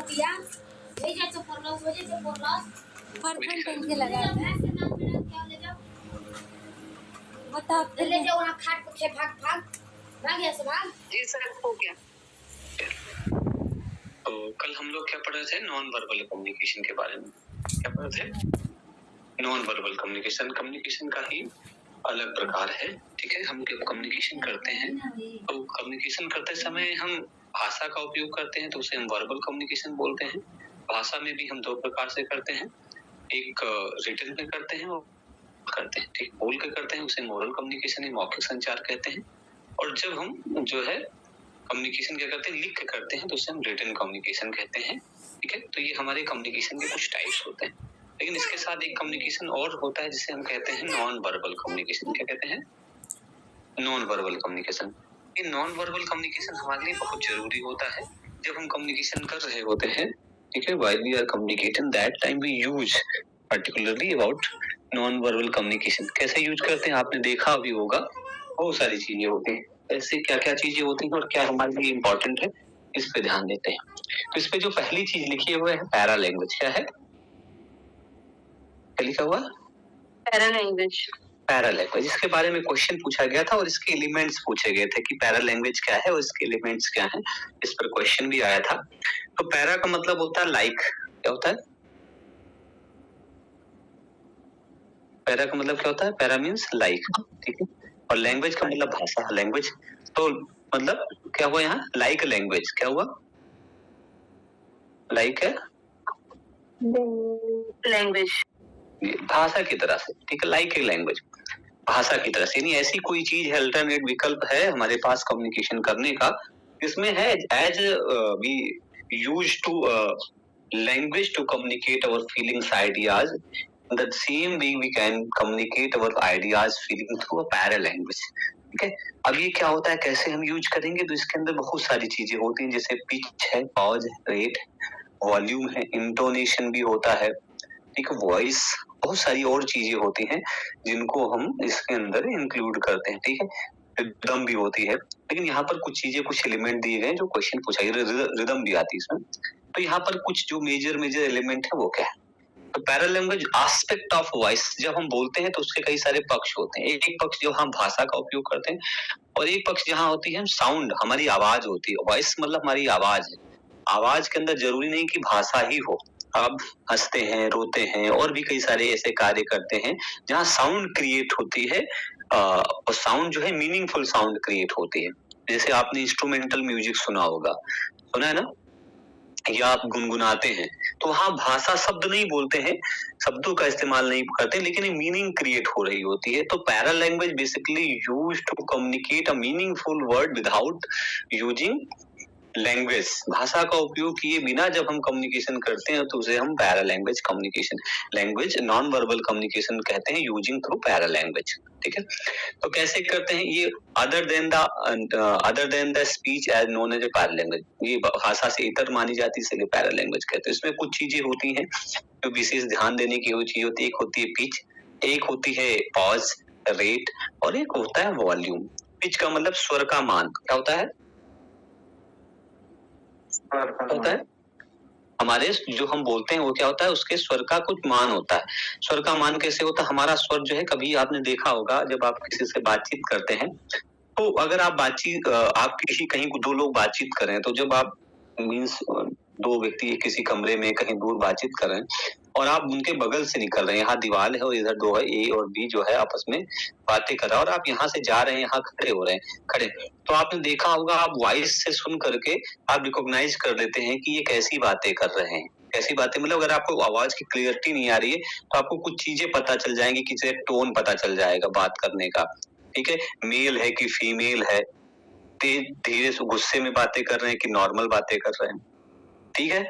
पिया ले जाचे पोरलास हो जाचे पोरलास परफेक्ट टेंके लगा ऐसे नाम मेरा क्या ले जाओ बता ले जाओ वहां खाट पे खे भाग भाग भाग यहाँ से भाग। जी सर हो गया। तो कल हम लोग क्या पढ़ रहे थे, नॉन वर्बल कम्युनिकेशन के बारे में। क्या पढ़ रहे थे? Non verbal communication. कम्युनिकेशन का ही अलग प्रकार है, ठीक है। हम जब कम्युनिकेशन करते हैं तो कम्युनिकेशन करते समय हम भाषा का उपयोग करते हैं तो उसे हम वर्बल कम्युनिकेशन बोलते हैं। भाषा में भी हम दो प्रकार से करते हैं, एक रिटन में करते हैं और करते हैं, ठीक। बोल के करते हैं उसे ओरल कम्युनिकेशन या मौखिक संचार कहते हैं। और जब हम जो है कम्युनिकेशन क्या करते हैं, लिख के करते हैं तो उसे हम रिटन कम्युनिकेशन कहते हैं, ठीक है। तो ये हमारे कम्युनिकेशन के कुछ टाइप्स होते हैं। लेकिन इसके साथ एक कम्युनिकेशन और होता है जिसे हम कहते हैं नॉन वर्बल कम्युनिकेशन। क्या कहते हैं? Non verbal communication. ये नॉन वर्बल कम्युनिकेशन हमारे लिए बहुत जरूरी होता है जब हम कम्युनिकेशन कर रहे होते हैं, ठीक है। While we are communicating that time we use particularly about non verbal communication. कैसे यूज करते हैं आपने देखा भी होगा, बहुत सारी चीजें होती हैं। ऐसे क्या क्या चीजें होती हैं और क्या हमारे लिए इम्पोर्टेंट है, इस पे ध्यान देते हैं। तो इस पे जो पहली चीज लिखी है वो है पैरा लैंग्वेज। क्या है? क्या लिखा हुआ? Para language. पैरा लैंग्वेज, इसके बारे में क्वेश्चन पूछा गया था और इसके एलिमेंट्स पूछे गए थे कि पैरा लैंग्वेज क्या है और इसके एलिमेंट्स क्या हैं। इस पर क्वेश्चन भी आया था। तो पैरा का मतलब होता है लाइक। क्या होता है? पैरा का मतलब क्या होता है? पैरा मीन्स लाइक, ठीक है। और लैंग्वेज का मतलब भाषा, लैंग्वेज। तो मतलब क्या हुआ यहाँ? Like language. क्या हुआ? लाइक है लैंग्वेज, भाषा की तरह से, ठीक है। लाइक ए लैंग्वेज, भाषा की तरह से। यानी ऐसी कोई चीज है, अल्टरनेट विकल्प है हमारे पास कम्युनिकेशन करने का, इसमें है as we use to language to communicate our feelings ideas, the same way we can communicate our ideas feeling through a paralanguage, ठीक है। अब ये क्या होता है, कैसे हम यूज करेंगे? तो इसके अंदर बहुत सारी चीजें होती हैं, जैसे पिच है, पॉज, रेट, वॉल्यूम है, इंटोनेशन भी होता है, ठीक है, वॉइस, बहुत सारी और चीजें होती हैं जिनको हम इसके अंदर इंक्लूड करते हैं, ठीक है। रिदम भी होती है, लेकिन यहाँ पर कुछ चीजें, कुछ एलिमेंट दिए गए जो क्वेश्चन पूछा गया, रिदम भी आती है इसमें। तो यहाँ पर कुछ जो मेजर एलिमेंट है वो क्या है? तो para language aspect of voice, जब हम बोलते हैं तो उसके कई सारे पक्ष होते हैं। एक पक्ष जो हम भाषा का उपयोग करते हैं और एक पक्ष जहाँ होती है साउंड, हमारी आवाज होती है। वॉइस मतलब हमारी आवाज है। आवाज के अंदर जरूरी नहीं कि भाषा ही हो, आप हंसते हैं, रोते हैं और भी कई सारे ऐसे कार्य करते हैं जहाँ साउंड क्रिएट होती है, और साउंड जो है मीनिंगफुल साउंड क्रिएट होती है। जैसे आपने इंस्ट्रूमेंटल म्यूजिक सुना होगा, सुना है ना, या आप गुनगुनाते हैं तो वहाँ भाषा शब्द नहीं बोलते हैं, शब्दों का इस्तेमाल नहीं करते, लेकिन मीनिंग क्रिएट हो रही होती है। तो para language basically use to communicate a meaningful word without using language. भाषा का उपयोग किए बिना जब हम कम्युनिकेशन करते हैं तो उसे हम para language communication, language non verbal communication कहते हैं, यूजिंग थ्रू पैरा लैंग्वेज, ठीक है। तो कैसे करते हैं ये? Other than the speech as known as a para language, ये भाषा से इतर मानी जाती है, इसलिए पैरा लैंग्वेज कहते हैं। इसमें कुछ चीजें होती हैं जो विशेष ध्यान देने की चीज होती है। एक होती है पिच, एक होती है पॉज, रेट, और एक होता है वॉल्यूम। पिच का मतलब स्वर का मान। क्या होता है? होता है हमारे जो हम बोलते हैं वो क्या होता है, उसके स्वर का कुछ मान होता है। स्वर का मान कैसे होता है? हमारा स्वर जो है, कभी आपने देखा होगा जब आप किसी से बातचीत करते हैं तो अगर आप किसी कहीं दो लोग बातचीत कर रहे हैं, तो जब आप मीन्स दो व्यक्ति किसी कमरे में कहीं दूर बातचीत कर रहे हैं और आप उनके बगल से निकल रहे हैं, यहाँ दीवार है और इधर दो है, ए और बी जो है आपस में बातें कर रहा है, और आप यहाँ से जा रहे हैं, यहाँ खड़े हो रहे हैं, खड़े, तो आपने देखा होगा आप वॉइस से सुन करके आप रिकॉग्नाइज कर लेते हैं कि ये कैसी बातें कर रहे हैं। कैसी बातें मतलब अगर आपको आवाज की क्लियरिटी नहीं आ रही है तो आपको कुछ चीजें पता चल जाएंगी, किसी टोन पता चल जाएगा बात करने का, ठीक है, मेल है कि फीमेल है, तेज धीरे से गुस्से में बातें कर रहे हैं कि नॉर्मल बातें कर रहे हैं, ठीक है,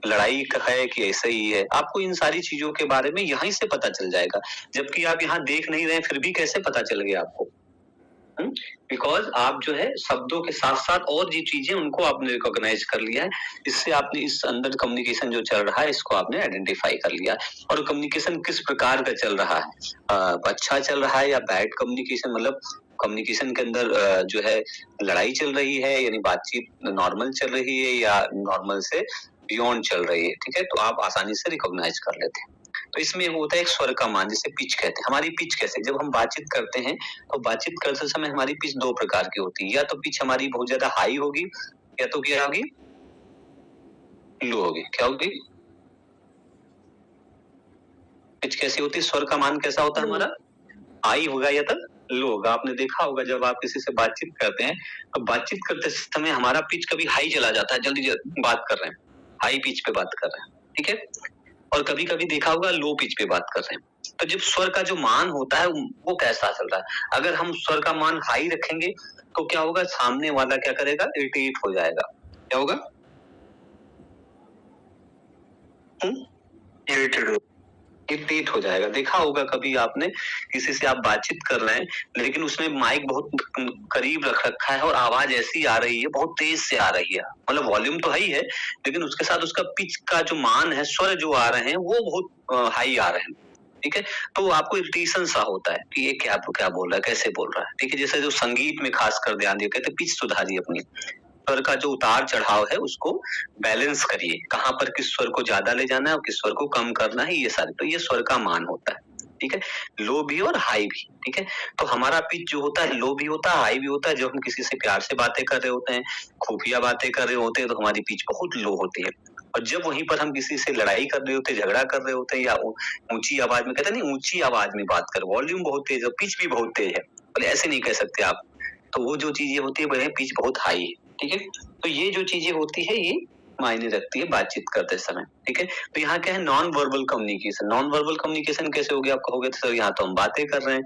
लड़ाई का है कि ऐसा ही है। आपको इन सारी चीजों के बारे में यहीं से पता चल जाएगा, जबकि आप यहाँ देख नहीं रहे, फिर भी कैसे पता चल गया आपको? बिकॉज आप जो है शब्दों के साथ साथ और जी चीजें उनको आपने रिकॉग्नाइज कर लिया है, इससे आपने इस अंदर कम्युनिकेशन जो चल रहा है इसको आपने आइडेंटिफाई कर लिया। और कम्युनिकेशन किस प्रकार का चल रहा है, अच्छा चल रहा है या बैड कम्युनिकेशन, मतलब कम्युनिकेशन के अंदर जो है लड़ाई चल रही है, यानी बातचीत नॉर्मल चल रही है या नॉर्मल से बियॉन्ड चल रही है, ठीक है, तो आप आसानी से रिकॉग्नाइज कर लेते हैं। तो इसमें होता है एक स्वर का मान, जिसे पिच कहते हैं। हमारी पिच कैसे, जब हम बातचीत करते हैं तो बातचीत करते समय हमारी पिच दो प्रकार की होती है, या तो पिच हमारी बहुत ज्यादा हाई होगी या तो क्या होगी, लो होगी। क्या होगी, पिच कैसी होती है, स्वर का मान कैसा होता है हमारा, हाई होगा या तो लो होगा। आपने देखा होगा जब आप किसी से बातचीत करते हैं तो बातचीत करते समय हमारा पिच कभी हाई चला जाता है, जल्दी बात कर रहे हैं, हाई पिच पे बात कर रहे हैं, ठीक है, और कभी कभी देखा होगा लो पिच पे बात कर रहे हैं। तो जब स्वर का जो मान होता है वो कैसा चल रहा है, अगर हम स्वर का मान हाई रखेंगे तो क्या होगा, सामने वाला क्या करेगा, इरिटेट हो जाएगा। क्या होगा, इरिटेट हो जाएगा। देखा होगा कभी आपने, किसी से आप बातचीत कर रहे हैं लेकिन उसने माइक बहुत करीब रख रखा है और आवाज ऐसी आ रही है, बहुत तेज से आ रही है, मतलब वॉल्यूम तो हाई है लेकिन उसके साथ उसका पिच का जो मान है, स्वर जो आ रहे हैं वो बहुत हाई आ रहे हैं, ठीक है, तो आपको इरिटेशन सा होता है कि ये क्या क्या बोल रहा है, कैसे बोल रहा है, ठीक है। जैसे जो संगीत में खास कर ध्यान दिया, कहते पिच सुधारिए अपनी, स्वर का जो उतार चढ़ाव है उसको बैलेंस करिए, कहाँ पर किस स्वर को ज्यादा ले जाना है और किस स्वर को कम करना है, ये सारे, तो ये स्वर का मान होता है, ठीक है, लो भी और हाई भी, ठीक है। तो हमारा पिच जो होता है लो भी होता है, हाई भी होता है। जब हम किसी से प्यार से बातें कर रहे होते हैं, खुफिया बातें कर रहे होते हैं, तो हमारी पिच बहुत लो होती है। और जब वहीं पर हम किसी से लड़ाई कर रहे होते हैं, झगड़ा कर रहे होते हैं, या ऊंची आवाज में, कहते हैं नहीं, ऊंची आवाज में बात कर, वॉल्यूम बहुत तेज है, पिच भी बहुत तेज है, बोले ऐसे नहीं कह सकते आप, तो वो जो चीजें होती है वह पिच बहुत हाई है, ठीक है। तो ये जो चीजें होती है ये मायने रखती है बातचीत करते समय, ठीक है। तो यहाँ क्या है, non verbal communication. Non verbal communication कैसे हो गया, आप कहोगे तो सर यहाँ तो हम बातें कर रहे हैं,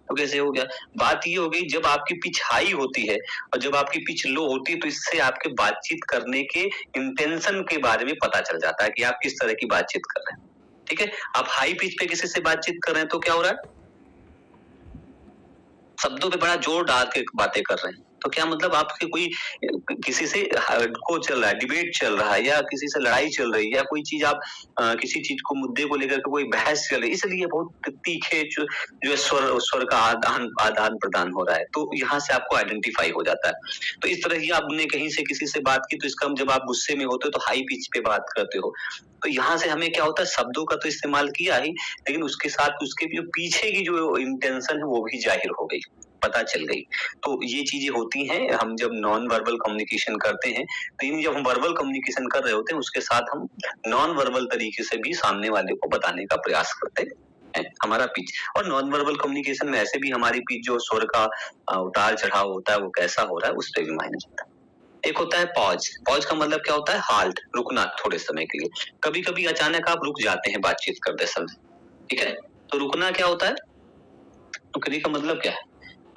तो कैसे हो गया, बात ये हो गई जब आपकी पिच हाई होती है और जब आपकी पिच लो होती है, तो इससे आपके बातचीत करने के इंटेंशन के बारे में पता चल जाता है कि आप किस तरह की बातचीत कर रहे हैं, ठीक है। आप हाई पिच पे किसी से बातचीत कर रहे हैं तो क्या हो रहा है, शब्दों पे बड़ा जोर डाल के बातें कर रहे हैं, तो क्या मतलब आपके कोई किसी से को चल रहा है, डिबेट चल रहा है, या किसी से लड़ाई चल रही है, या कोई चीज आप किसी चीज को, मुद्दे को लेकर के कोई बहस चल रही है, इसलिए बहुत तीखे जो स्वर का आदान प्रदान हो रहा है, तो यहाँ से आपको आइडेंटिफाई हो जाता है। तो इस तरह ही आपने कहीं से किसी से बात की, तो इसका जब आप गुस्से में होते हो तो हाई पिच पे बात करते हो, तो यहाँ से हमें क्या होता है, शब्दों का तो इस्तेमाल किया ही, लेकिन उसके साथ उसके जो पीछे की जो इंटेंशन है वो भी जाहिर हो गई, पता चल गई। तो ये चीजें होती हैं हम जब नॉन वर्बल कम्युनिकेशन करते हैं, तो इन जब हम वर्बल कम्युनिकेशन कर रहे होते हैं उसके साथ हम नॉन वर्बल तरीके से भी सामने वाले को बताने का प्रयास करते हैं हमारा पिच। और नॉन वर्बल कम्युनिकेशन में ऐसे भी हमारी पिच जो स्वर का उतार चढ़ाव होता है वो कैसा हो रहा है उस पर भी मायने रखता है। एक होता है पॉज। पॉज का मतलब क्या होता है, हाल्ट, रुकना थोड़े समय के लिए। कभी कभी अचानक आप रुक जाते हैं बातचीत करते समय, ठीक है, तो रुकना क्या होता है, रुकने का मतलब क्या है,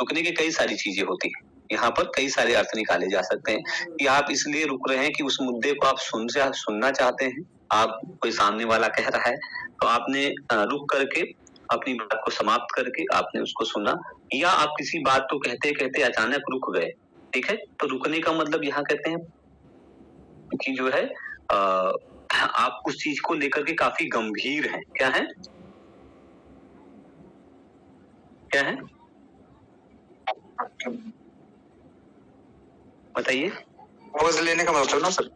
रुकने की कई सारी चीजें होती हैं, यहाँ पर कई सारे अर्थ निकाले जा सकते हैं कि आप इसलिए रुक रहे हैं कि उस मुद्दे को आप सुनना चाहते हैं, आप कोई सामने वाला कह रहा है तो आपने रुक करके अपनी बात को समाप्त करके आपने उसको सुना, या आप किसी बात को कहते कहते अचानक रुक गए, ठीक है। तो रुकने का मतलब यहाँ कहते हैं कि जो है आप उस चीज को लेकर के काफी गंभीर हैं। क्या है, क्या है, बताइए। पॉज लेने का मतलब ना सर,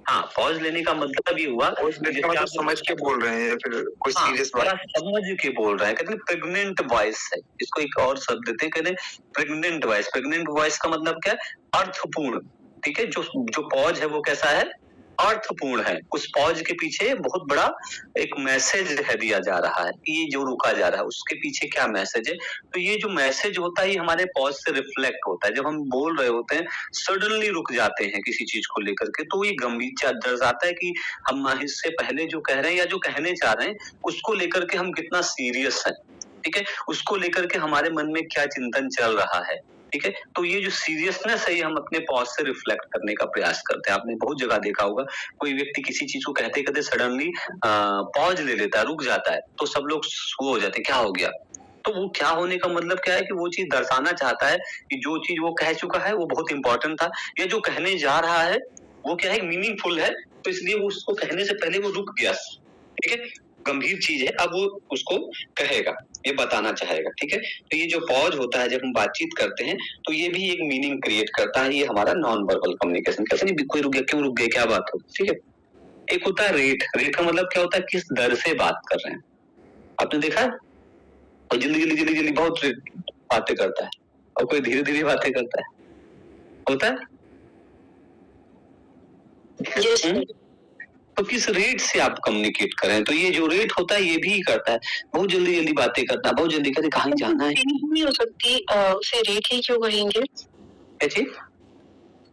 हाँ, पॉज लेने का मतलब ये हुआ, पॉज लेने का मतलब समझ के बोल रहे हैं या फिर कोई सीरियस बड़ा समझ के बोल रहे हैं, कहते हैं प्रेग्नेंट वॉइस है, इसको एक और शब्द देते हैं, कहते हैं प्रेग्नेंट वॉइस। प्रेग्नेंट वॉइस का मतलब क्या है, अर्थपूर्ण, ठीक है। जो पॉज है वो कैसा है, अर्थपूर्ण है। उस पॉज के पीछे बहुत बड़ा एक मैसेज है दिया जा रहा है, ये जो रुका जा रहा है उसके पीछे क्या मैसेज है। तो ये जो मैसेज होता है ये हमारे पॉज से रिफ्लेक्ट होता है। जब हम बोल रहे होते हैं सडनली रुक जाते हैं किसी चीज को लेकर के, तो ये गंभीर दर्शाता है कि हम इससे पहले जो कह रहे हैं या जो कहने चाह रहे हैं उसको लेकर के हम कितना सीरियस है, ठीक है, उसको लेकर के हमारे मन में क्या चिंतन चल रहा है, ठीक है। तो ये जो सीरियसनेस है ये हम अपने पॉज से रिफ्लेक्ट करने का प्रयास करते हैं। आपने बहुत जगह देखा होगा, कोई व्यक्ति किसी चीज को कहते कहते सडनली पॉज ले लेता है, रुक जाता है, तो सब लोग वो हो जाते हैं, क्या हो गया। तो वो क्या होने का मतलब क्या है कि वो चीज दर्शाना चाहता है कि जो चीज वो कह चुका है वो बहुत इंपॉर्टेंट था, या जो कहने जा रहा है वो क्या है, मीनिंगफुल है, तो इसलिए वो उसको कहने से पहले वो रुक गया, ठीक है। गंभीर चीज है, अब वो उसको कहेगा, ये बताना चाहेगा, ठीक है। तो ये जो पॉज होता है जब हम बातचीत करते हैं तो ये भी एक मीनिंग क्रिएट करता है, ये हमारा नॉन वर्बल कम्युनिकेशन। कैसे नहीं, कोई रुक गया, क्यों रुक गया, क्या बात हो, ठीक है। एक होता है रेट। रेट का मतलब क्या होता है, किस दर से बात कर रहे हैं। आपने देखा है, और जल्दी बहुत बातें करता है और कोई धीरे धीरे बातें करता है, होता है। yes, तो किस रेट से आप कम्युनिकेट करें, तो ये जो रेट होता है ये भी करता है, बहुत जल्दी बातें करना, बहुत जल्दी करे, कहाँ जाना है, नहीं हो सकती, उसे रेट ही क्यों कहेंगे, कैसे,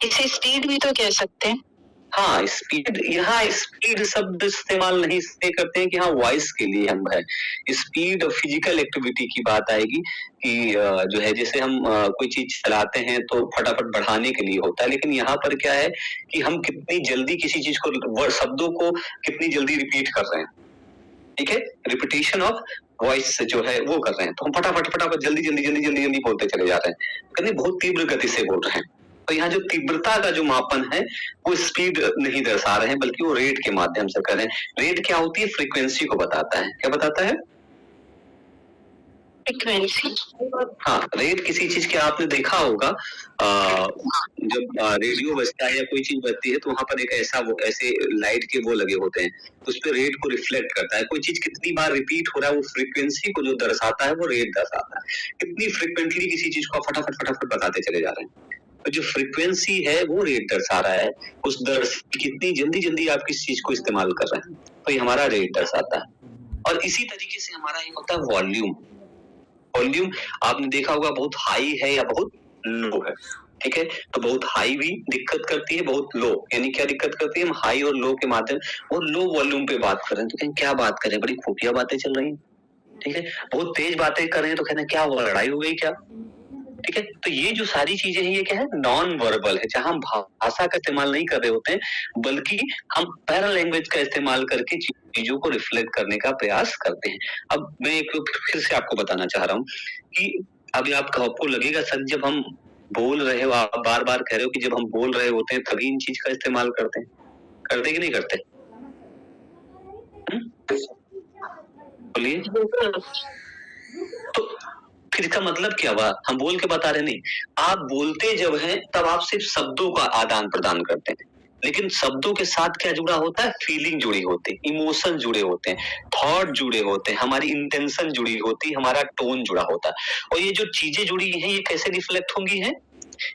इसे स्पीड भी तो कह सकते हैं। हाँ स्पीड, यहाँ स्पीड शब्द इस्तेमाल नहीं से करते हैं कि हाँ वॉइस के लिए हम है। स्पीड और फिजिकल एक्टिविटी की बात आएगी कि जो है जैसे हम कोई चीज चलाते हैं तो फटाफट बढ़ाने के लिए होता है, लेकिन यहाँ पर क्या है कि हम कितनी जल्दी किसी चीज को, शब्दों को कितनी जल्दी रिपीट कर रहे हैं, ठीक है, रिपीटेशन ऑफ वॉइस जो है वो कर रहे हैं, तो हम फटाफट जल्दी बोलते चले जा रहे हैं, कहीं बहुत तीव्र गति से बोल रहे हैं। तो यहाँ जो तीव्रता का जो मापन है वो स्पीड नहीं दर्शा रहे हैं, बल्कि वो रेट के माध्यम से कर रहे हैं। रेट क्या होती है, फ्रीक्वेंसी को बताता है। क्या बताता है, फ्रीक्वेंसी। हाँ, रेट किसी चीज के, आपने देखा होगा जब रेडियो बजता है या कोई चीज बजती है तो वहां पर एक ऐसे लाइट के वो लगे होते हैं, उस पर रेट को रिफ्लेक्ट करता है। कोई चीज कितनी बार रिपीट हो रहा है वो फ्रीक्वेंसी को जो दर्शाता है वो रेट दर्शाता है, कितनी फ्रीक्वेंटली किसी चीज को फटाफट बताते चले जा रहे हैं, तो जो फ्रीक्वेंसी है वो रेट दर्शा रहा है, उस दर से कितनी जल्दी आप किस चीज को इस्तेमाल कर रहे हैं, तो ये हमारा रेट दर्शाता है। और इसी तरीके से हमारा एक होता है वॉल्यूम। वॉल्यूम आपने देखा होगा बहुत हाई है या बहुत लो है, ठीक है, तो बहुत हाई भी दिक्कत करती है, बहुत लो, यानी क्या दिक्कत करती है, हम हाई और लो के माध्यम और लो वॉल्यूम पे बात कर रहे हैं तो कहें क्या बात करें, बड़ी खुफिया बातें चल रही हैं, ठीक है, बहुत तेज बातें कर रहे हैं तो कहते हैं क्या हुआ, लड़ाई हो गई क्या, ठीक है। तो ये जो सारी चीजें हैं ये क्या है, नॉन वर्बल है, जहां हम भाषा का इस्तेमाल नहीं कर रहे होते हैं बल्कि हम पैरा लैंग्वेज का इस्तेमाल करके चीजों को रिफ्लेक्ट करने का प्रयास करते हैं। अब मैं एक फिर से आपको बताना चाह रहा हूँ कि अभी आपको लगेगा सर जब हम बोल रहे हो, आप बार बार कह रहे हो कि जब हम बोल रहे होते हैं तभी इन चीज का इस्तेमाल करते हैं, करते कि नहीं करते, बोलिए। तो फिर इसका मतलब क्या हुआ, हम बोल के बता रहे नहीं, आप बोलते जब हैं तब आप सिर्फ शब्दों का आदान प्रदान करते हैं, लेकिन शब्दों के साथ क्या जुड़ा होता है, फीलिंग जुड़ी होती है, इमोशन जुड़े होते हैं, थॉट जुड़े होते हैं, हमारी इंटेंशन जुड़ी होती है, हमारा टोन जुड़ा होता है। और ये जो चीजें जुड़ी हैं ये कैसे रिफ्लेक्ट होंगी हैं,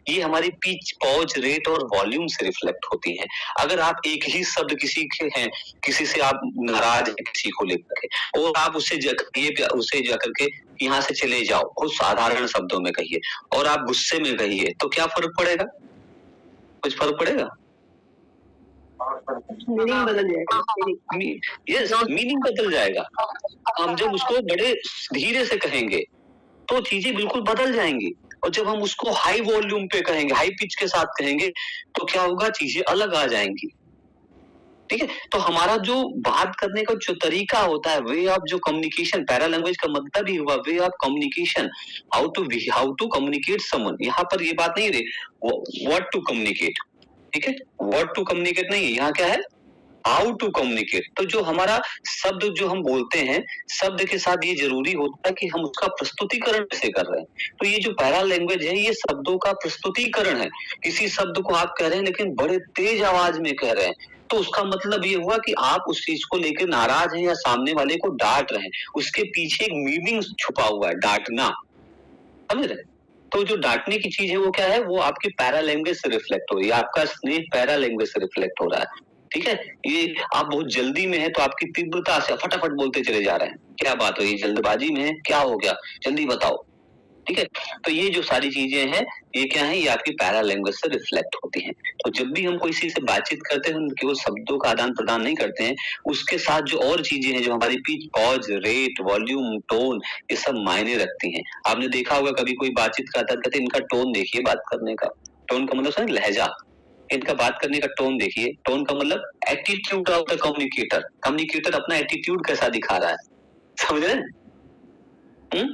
ये हमारी पिच, पॉज, रेट और वॉल्यूम से रिफ्लेक्ट होती हैं। अगर आप एक ही शब्द किसी के हैं, किसी से आप नाराज हैं किसी को लेकर के, और आप उसे जाकर के यहाँ से चले जाओ, बहुत साधारण शब्दों में कहिए, और आप गुस्से में कहिए, तो क्या फर्क पड़ेगा, कुछ फर्क पड़ेगा, मीनिंग बदल जाएगा। यस, मीनिंग बदल जाएगा। हम जब उसको बड़े धीरे से कहेंगे तो चीजें बिल्कुल बदल जाएंगी, और जब हम उसको हाई वॉल्यूम पे कहेंगे, हाई पिच के साथ कहेंगे, तो क्या होगा, चीजें अलग आ जाएंगी, ठीक है। तो हमारा जो बात करने का जो तरीका होता है, वे ऑफ जो कम्युनिकेशन, पैरा लैंग्वेज का मतलब ही हुआ way of communication, how to communicate someone. यहाँ पर ये बात नहीं रही व्हाट टू कम्युनिकेट, ठीक है, व्हाट टू कम्युनिकेट नहीं, यहाँ क्या है, हाउ टू कम्युनिकेट। तो जो हमारा शब्द जो हम बोलते हैं, शब्द के साथ ये जरूरी होता है कि हम उसका प्रस्तुतिकरण कैसे कर रहे हैं। तो ये जो पैरा लैंग्वेज है ये शब्दों का प्रस्तुतिकरण है। किसी शब्द को आप कह रहे हैं लेकिन बड़े तेज आवाज में कह रहे हैं, तो उसका मतलब ये हुआ कि आप उस चीज को लेकर नाराज हैं या सामने वाले को डांट रहे हैं, उसके पीछे एक मीनिंग छुपा हुआ है, डांटना, समझ रहे। तो जो डांटने की चीज है वो क्या है, वो आपकी पैरा लैंग्वेज से रिफ्लेक्ट हो रही है, आपका स्नेह पैरा लैंग्वेज से रिफ्लेक्ट हो रहा है, ठीक है। ये आप बहुत जल्दी में है तो आपकी तीव्रता से फटाफट बोलते चले जा रहे हैं, क्या बात हुई, जल्दबाजी में है, क्या हो गया, जल्दी बताओ, ठीक है। तो ये जो सारी चीजें हैं ये क्या है, ये आपकी पैरा लैंग्वेज से रिफ्लेक्ट होती हैं। तो जब भी हम किसी से बातचीत करते हैं हम केवल शब्दों का आदान प्रदान नहीं करते हैं, उसके साथ जो और चीजें हैं, जो हमारी pitch, pause, rate, volume, tone, ये सब मायने रखती हैं। आपने देखा होगा कभी कोई बातचीत करता कहते इनका टोन देखिए, बात करने का टोन का मतलब समझ, लहजा, इनका बात करने का टोन देखिए, टोन का मतलब attitude of the communicator, communicator अपना एटीट्यूड कैसा दिखा रहा है, समझ रहे हैं।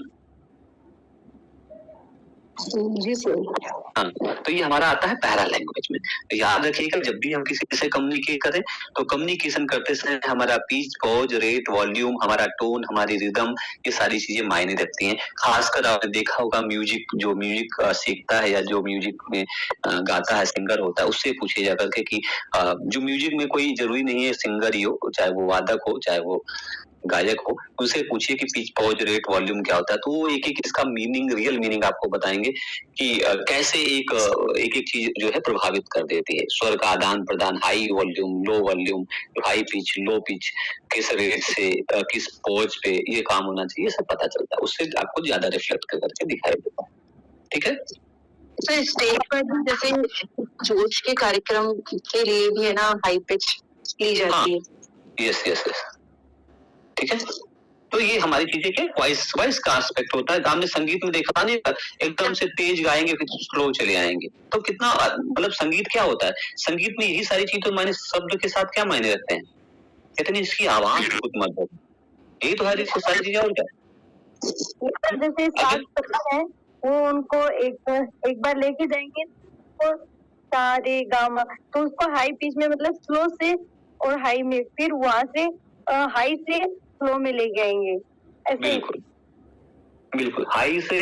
जी सर। हाँ, तो ये हमारा आता है पैरा लैंग्वेज में। याद रखिएगा जब भी हम किसी से कम्युनिकेट करें तो कम्युनिकेशन करते समय हमारा पिच, पॉज, रेट, वॉल्यूम, हमारा टोन, हमारी रिदम, ये सारी चीजें मायने रखती हैं। खासकर आपने देखा होगा जो म्यूजिक सीखता है या जो म्यूजिक में गाता है, सिंगर होता है, उससे पूछे जा करके कि जो म्यूजिक में कोई जरूरी नहीं है सिंगर ही हो, चाहे वो वादक हो, चाहे वो गायक हो, उनसे पूछिए कि पिच, पॉज, रेट, वॉल्यूम क्या होता है, तो वो एक-एक इसका मीनिंग, रियल मीनिंग आपको बताएंगे कि कैसे एक-एक चीज जो है प्रभावित कर देती है। स्वर का आदान-प्रदान, high volume, low volume, high pitch, low pitch, किस रेट से किस पॉज पे ये काम होना चाहिए, सब पता चलता है। उससे आपको ज्यादा रिफ्लेक्ट करके दिखाई देता है। ठीक है? सर स्टेज पर भी जैसे जोश के कार्यक्रम के लिए भी है ना हाई पिच ली जाती है। यस यस यस, ठीक है। तो ये हमारी चीजें क्या वॉइस का एस्पेक्ट होता है। हमने संगीत में देखा नहीं, एकदम से तेज गाएंगे फिर स्लो चले आएंगे, तो कितना मतलब संगीत क्या होता है, संगीत में यही सारी चीज तो मायने, शब्द के साथ क्या मायने रखते हैं, कहते हैं इसकी आवाज बहुत मधुर, यही तो है सारी चीजें। और क्या जैसे सात पत्ता है वो उनको एक बार लेके जाएंगे तो सारे गामा, तो उसको हाई पिच में मतलब स्लो से और हाई में, फिर वहां से हाई से स्लो में ले जाएंगे ऐसे। बिल्कुल बिल्कुल, हाई से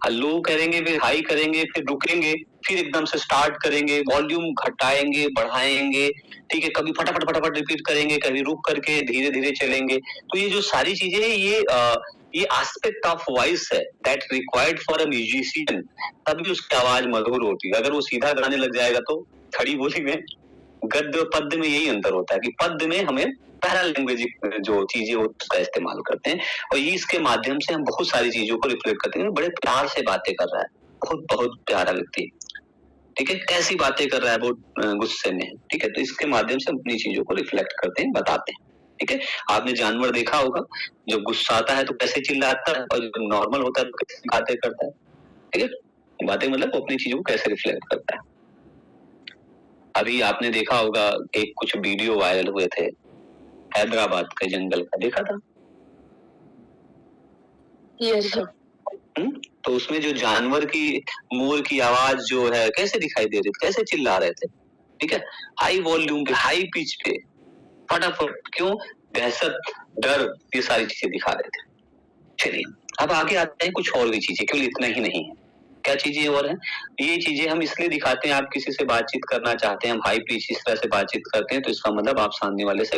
लो करेंगे, फिर हाई करेंगे, फिर रुकेंगे, फिर एकदम से स्टार्ट करेंगे, वॉल्यूम घटाएंगे, बढ़ाएंगे, ठीक है, कभी फटाफट फटाफट रिपीट करेंगे, कभी रुक करके धीरे धीरे चलेंगे। तो ये जो सारी चीजें हैं ये एस्पेक्ट ऑफ वॉइस है that required for a musician, तभी उसकी आवाज मधुर होती है। अगर वो सीधा गाने लग जाएगा तो खड़ी बोली में, गद्य और पद्य में यही अंतर होता है कि पद्य में हमें पैरा लैंग्वेज जो चीजें उसका इस्तेमाल करते हैं, और ये इसके माध्यम से हम बहुत सारी चीजों को रिफ्लेक्ट करते हैं। बड़े प्यार से बातें कर रहा है, बहुत बहुत प्यारा व्यक्ति, ठीक है, कैसी बातें कर रहा है, बहुत गुस्से में, ठीक है, तो इसके माध्यम से हम अपनी चीजों को रिफ्लेक्ट करते हैं, बताते हैं। ठीक है, आपने जानवर देखा होगा, जब गुस्सा आता है तो कैसे चिल्लाता है, और जब नॉर्मल होता है तो कैसे बातें करता है। ठीक है, बातें मतलब अपनी चीजों को कैसे रिफ्लेक्ट करता है। अभी आपने देखा होगा एक कुछ वीडियो वायरल हुए थे हैदराबाद के जंगल का, देखा था? Yes sir. तो उसमें जो जानवर की, मोर की आवाज जो है कैसे दिखाई दे रही थी, कैसे चिल्ला रहे थे, ठीक है, हाई वॉल्यूम पे, हाई पिच पे, फटाफट, क्यों, दहशत, डर, ये सारी चीजें दिखा रहे थे। चलिए अब आगे आते हैं कुछ और भी चीजें, केवल इतना ही नहीं है, क्या चीजें और हैं, ये चीजें हम इसलिए दिखाते हैं, आप किसी से बातचीत करना चाहते हैं, हम हाई पिच इस तरह से बातचीत करते हैं, तो इसका मतलब आप सामने वाले से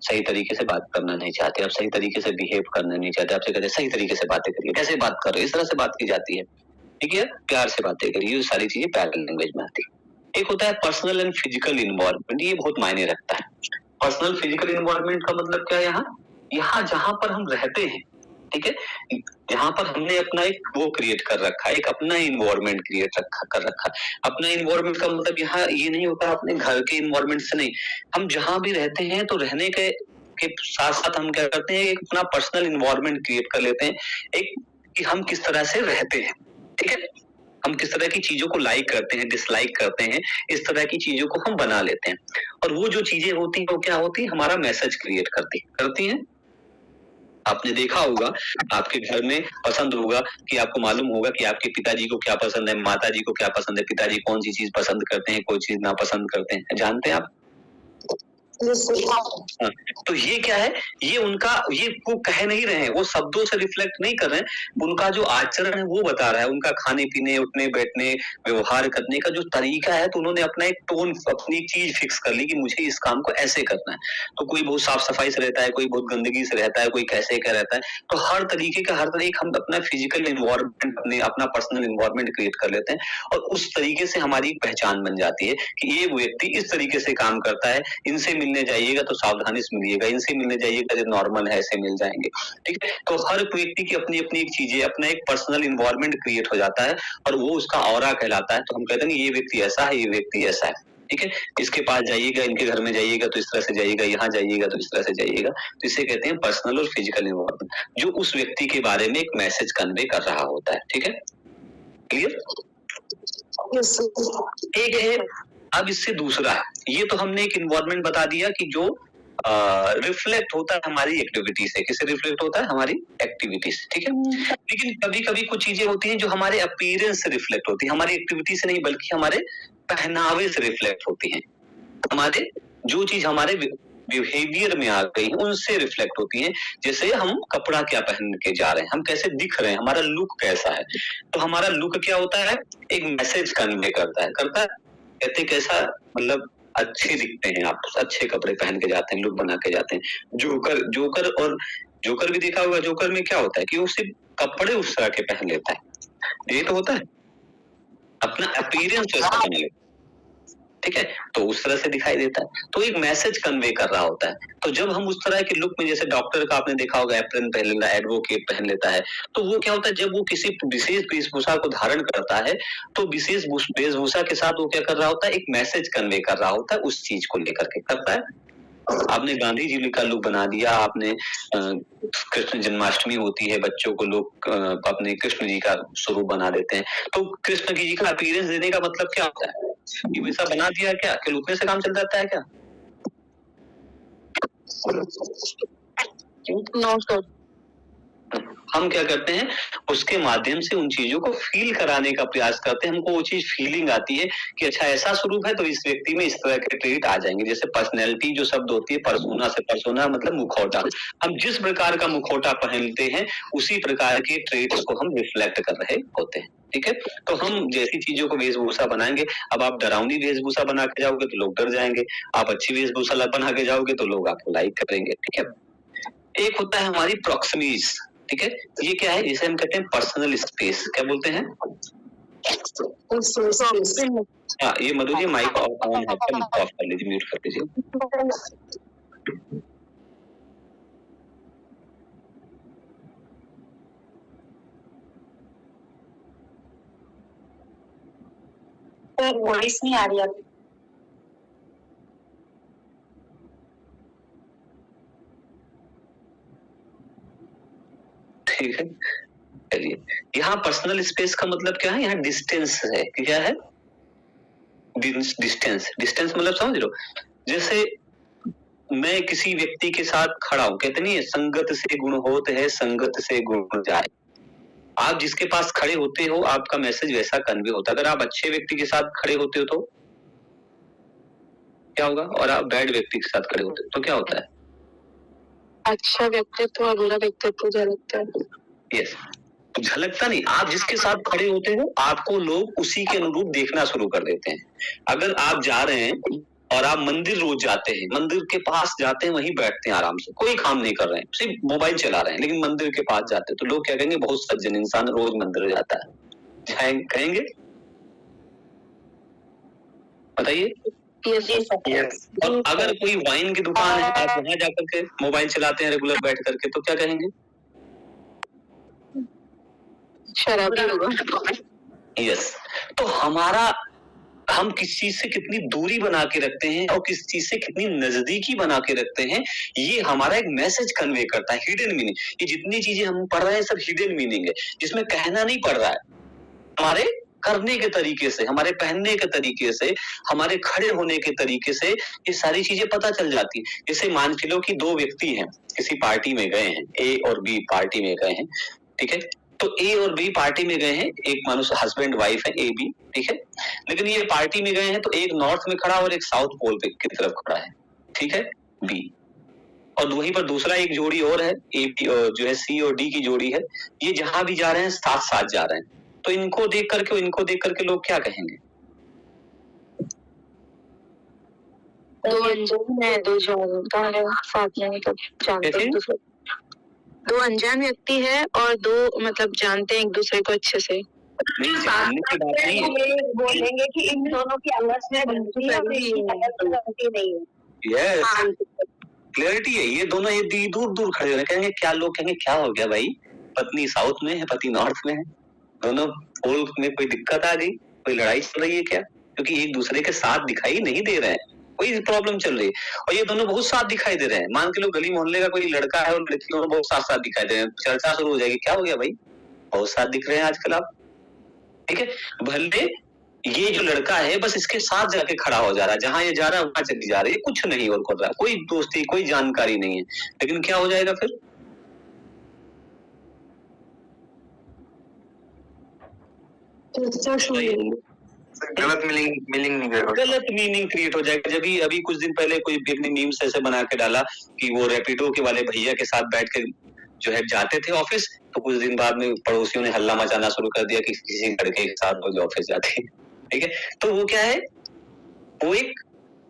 सही तरीके से बात करना नहीं चाहते, आप सही तरीके से बिहेव करना नहीं चाहते, आपसे कहते हैं सही तरीके से बातें करिए, कैसे बात कर रहे हो, इस तरह से बात की जाती है, ठीक है, प्यार से बातें करिए, ये सारी चीजें पैरा लैंग्वेज में आती है। एक होता है पर्सनल एंड फिजिकल इन्वायरमेंट, ये बहुत मायने रखता है। पर्सनल फिजिकल इन्वायरमेंट का मतलब क्या है, यहाँ जहाँ पर हम रहते हैं, ठीक है, यहाँ पर हमने अपना एक वो क्रिएट कर रखा है, एक अपना इन्वायरमेंट क्रिएट कर रखा है। अपना इन्वायरमेंट का मतलब यहाँ ये नहीं होता अपने घर के इन्वायरमेंट से नहीं, हम जहाँ भी रहते हैं तो रहने के साथ साथ हम क्या करते हैं, एक अपना पर्सनल इन्वायरमेंट क्रिएट कर लेते हैं, एक कि हम किस तरह से रहते हैं, ठीक है, हम किस तरह की चीजों को लाइक करते हैं, डिसलाइक करते हैं, इस तरह की चीजों को हम बना लेते हैं, और वो जो चीजें होती हैं वो क्या होती है, हमारा मैसेज क्रिएट करती हैं। आपने देखा होगा, आपके घर में पसंद होगा कि आपको मालूम होगा कि आपके पिताजी को क्या पसंद है, माताजी को क्या पसंद है, पिताजी कौन सी चीज पसंद करते हैं, कोई चीज नापसंद करते हैं, जानते हैं आप? हाँ, तो ये क्या है, ये उनका, ये वो कह नहीं रहे हैं, वो शब्दों से रिफ्लेक्ट नहीं कर रहे हैं, उनका जो आचरण है वो बता रहा है, उनका खाने पीने, उठने बैठने, व्यवहार करने का जो तरीका है, तो उन्होंने अपना एक टोन, अपनी चीज फिक्स कर ली कि मुझे इस काम को ऐसे करना है। तो कोई बहुत साफ सफाई से रहता है, कोई बहुत गंदगी से रहता है, कोई कैसे क्या रहता है, तो हर तरीके का, हर तरीके हम अपना फिजिकल इन्वायरमेंट, अपना पर्सनल इन्वायरमेंट क्रिएट कर लेते हैं, और उस तरीके से हमारी पहचान बन जाती है कि ये व्यक्ति इस तरीके से काम करता है, इनसे मिलने जाइएगा तो सावधानी से मिलिएगा, इनसे मिलने जाइएगा जो नॉर्मल है ऐसे मिल जाएंगे, ठीक है। तो हर व्यक्ति की अपनी अपनी एक चीजें, अपना एक पर्सनल इन्वायरमेंट क्रिएट हो जाता है, और वो उसका ऑरा कहलाता है। तो हम कहते हैं ये व्यक्ति ऐसा है, ये व्यक्ति ऐसा है, ठीक है, इसके पास जाइएगा, इनके घर में जाइएगा तो इस तरह से जाइएगा, यहाँ जाइएगा तो इस तरह से जाइएगा, तो इसे कहते हैं पर्सनल और फिजिकल इन्वायरमेंट, जो उस व्यक्ति के बारे में एक मैसेज कन्वे कर रहा होता है, ठीक है, क्लियर? एक है, अब इससे दूसरा है, ये तो हमने एक इन्वायरमेंट बता दिया कि जो रिफ्लेक्ट होता है हमारी एक्टिविटी से। किससे रिफ्लेक्ट होता है? हमारी एक्टिविटी से, ठीक है। लेकिन कभी कभी कुछ चीजें होती हैं जो हमारे अपीयरेंस से रिफ्लेक्ट होती है, हमारी एक्टिविटी से नहीं बल्कि हमारे पहनावे से रिफ्लेक्ट होती हैं। हमारे जो चीज हमारे बिहेवियर में आ गई उनसे रिफ्लेक्ट होती हैं। जैसे हम कपड़ा क्या पहन के जा रहे हैं, हम कैसे दिख रहे हैं, हमारा लुक कैसा है। तो हमारा लुक क्या होता है? एक मैसेज कन्वे करता है। कहते कैसा, मतलब अच्छे दिखते हैं आप, अच्छे कपड़े पहन के जाते हैं, लुक बना के जाते हैं। जोकर भी देखा होगा। जोकर में क्या होता है कि वो सिर्फ कपड़े उस तरह के पहन लेता है, ये तो होता है अपना अपीयरेंस वैसा बना लेता है, ठीक है। तो उस तरह से दिखाई देता है, तो एक मैसेज कन्वे कर रहा होता है। तो जब हम उस तरह के लुक में, जैसे डॉक्टर का आपने देखा होगा एप्रन पहन लेता है, एडवोकेट पहन लेता है, तो वो क्या होता है, जब वो किसी विशेष वेशभूषा को धारण करता है तो विशेष वेशभूषा के साथ वो क्या कर रहा होता है, एक मैसेज कन्वे कर रहा होता है, उस चीज को लेकर के करता है। आपने गांधी जी का लुक बना दिया, आपने कृष्ण जन्माष्टमी होती है, बच्चों को लोग अपने कृष्ण जी का स्वरूप बना देते हैं। तो कृष्ण जी का अपीयरेंस देने का मतलब क्या होता है? ये वैसा बना दिया क्या कि लुकने से काम चल जाता है क्या? No sir. हम क्या करते हैं, उसके माध्यम से उन चीजों को फील कराने का प्रयास करते हैं। हमको वो चीज फीलिंग आती है कि अच्छा ऐसा स्वरूप है तो इस व्यक्ति में इस तरह के ट्रेट आ जाएंगे। जैसे पर्सनैलिटी जो शब्द होती है, पर्सोना से, पर्सोना मतलब मुखौटा। हम जिस प्रकार का मुखौटा पहनते हैं उसी प्रकार के ट्रेट्स को हम रिफ्लेक्ट कर रहे होते हैं, ठीक है। तो हम जैसी चीजों को वेशभूषा बनाएंगे, अब आप डरावनी वेशभूषा बना के जाओगे तो लोग डर जाएंगे, आप अच्छी वेशभूषा बना के जाओगे तो लोग आपको लाइक करेंगे, ठीक है। एक होता है हमारी प्रॉक्सिमिटीज, ठीक है। ये क्या है, जिसे हम कहते हैं पर्सनल स्पेस। क्या बोलते हैं? हाँ, ये मधु जी माइक ऑन है, ऑफ कर लीजिए, म्यूट कर लीजिए। वॉइस नहीं आ रही है। ठीक है, चलिए। यहाँ पर्सनल स्पेस का मतलब क्या है? यहाँ डिस्टेंस है। क्या है? डिस्टेंस मतलब समझ लो, जैसे मैं किसी व्यक्ति के साथ खड़ा हूं, कहते नहीं है संगत से गुण होत है, संगत से गुण जाए। आप जिसके पास खड़े होते हो आपका मैसेज वैसा कन्वे होता है। अगर आप अच्छे व्यक्ति के साथ खड़े होते हो तो क्या होगा, और आप बैड व्यक्ति के साथ खड़े होते हो तो क्या होता है? अच्छा व्यक्तित्व और बुरा व्यक्तित्व झलकता है। यस, झलकता नहीं, आप जिसके साथ खड़े होते हो आपको लोग उसी के अनुरूप देखना शुरू कर देते हैं। अगर आप जा रहे हैं और आप मंदिर रोज जाते हैं, मंदिर के पास जाते हैं, वहीं बैठते हैं आराम से, कोई काम नहीं कर रहे हैं, सिर्फ मोबाइल चला रहे हैं, लेकिन मंदिर के पास जाते हैं तो लोग क्या कहेंगे, बहुत सज्जन इंसान रोज मंदिर जाता है, कहेंगे? बताइए। और अगर कोई वाइन की दुकान है, आप वहां जाकर के मोबाइल चलाते हैं रेगुलर बैठ करके, तो क्या कहेंगे? शराबी होगा। यस, तो हम किस चीज से कितनी दूरी बना के रखते हैं और किस चीज से कितनी नजदीकी बना के रखते हैं, ये हमारा एक मैसेज कन्वे करता है, हिडन मीनिंग। ये जितनी चीजें हम पढ़ रहे हैं सब हिडन मीनिंग है, जिसमें कहना नहीं पड़ रहा है। हमारे करने के तरीके से, हमारे पहनने के तरीके से, हमारे खड़े होने के तरीके से ये सारी चीजें पता चल जाती है। जैसे मान के लो कि दो व्यक्ति हैं, किसी पार्टी में गए हैं, ए और बी पार्टी में गए हैं, ठीक है। तो ए और बी पार्टी में गए हैं, एक मानो हस्बैंड वाइफ है, ए बी, ठीक है। लेकिन ये पार्टी में गए हैं तो एक नॉर्थ में खड़ा और एक साउथ पोल पे की तरफ खड़ा है, ठीक है, बी। और वहीं पर दूसरा एक जोड़ी और है, ए जो है सी और डी की जोड़ी है। ये जहां भी जा रहे हैं साथ साथ जा रहे हैं, तो इनको देख करके लोग क्या कहेंगे? दो अनजान है, दो जानता है, साथ में मतलब जानते हैं दूसरे। दो अनजान व्यक्ति है और दो मतलब जानते हैं एक दूसरे को अच्छे से। नहीं, जानने की बात नहीं है, बोलेंगे कि इन दोनों की आपस में बनती है, नहीं है। यस, क्लैरिटी है। ये दोनों ये दूर दूर खड़े हो कहेंगे क्या, लोग कहेंगे क्या हो गया भाई, पत्नी साउथ में है, पति नॉर्थ में है, दोनों पोल में कोई दिक्कत आ गई, कोई लड़ाई चल रही है क्या? क्योंकि एक दूसरे के साथ दिखाई नहीं दे रहे हैं, कोई प्रॉब्लम चल रही है। और ये दोनों बहुत साथ दिखाई दे रहे हैं। मान के लो गली मोहल्ले का कोई लड़का है और लड़की, दोनों बहुत साथ साथ दिखाई दे रहे हैं, चर्चा शुरू हो जाएगी, क्या हो गया भाई, बहुत साथ दिख रहे हैं आजकल आप, ठीक है। भले ये जो लड़का है बस इसके साथ जाके खड़ा हो जा रहा है, जहां ये जा रहा है वहां चली जा रही है, कुछ नहीं और कर रहा है, कोई दोस्ती कोई जानकारी नहीं है। लेकिन क्या हो जाएगा फिर? गलत मीनिंग गलत मीनिंग क्रिएट हो जाएगा। जब अभी कुछ दिन पहले कोई एक ने मीम्स ऐसे बना के डाला कि वो रैपिडो के वाले भैया के साथ बैठ के जो है जाते थे ऑफिस, तो कुछ दिन बाद में पड़ोसियों ने हल्ला मचाना शुरू कर दिया कि किसी लड़के के साथ वो ऑफिस जाते हैं। ठीक है, तो वो क्या है, वो एक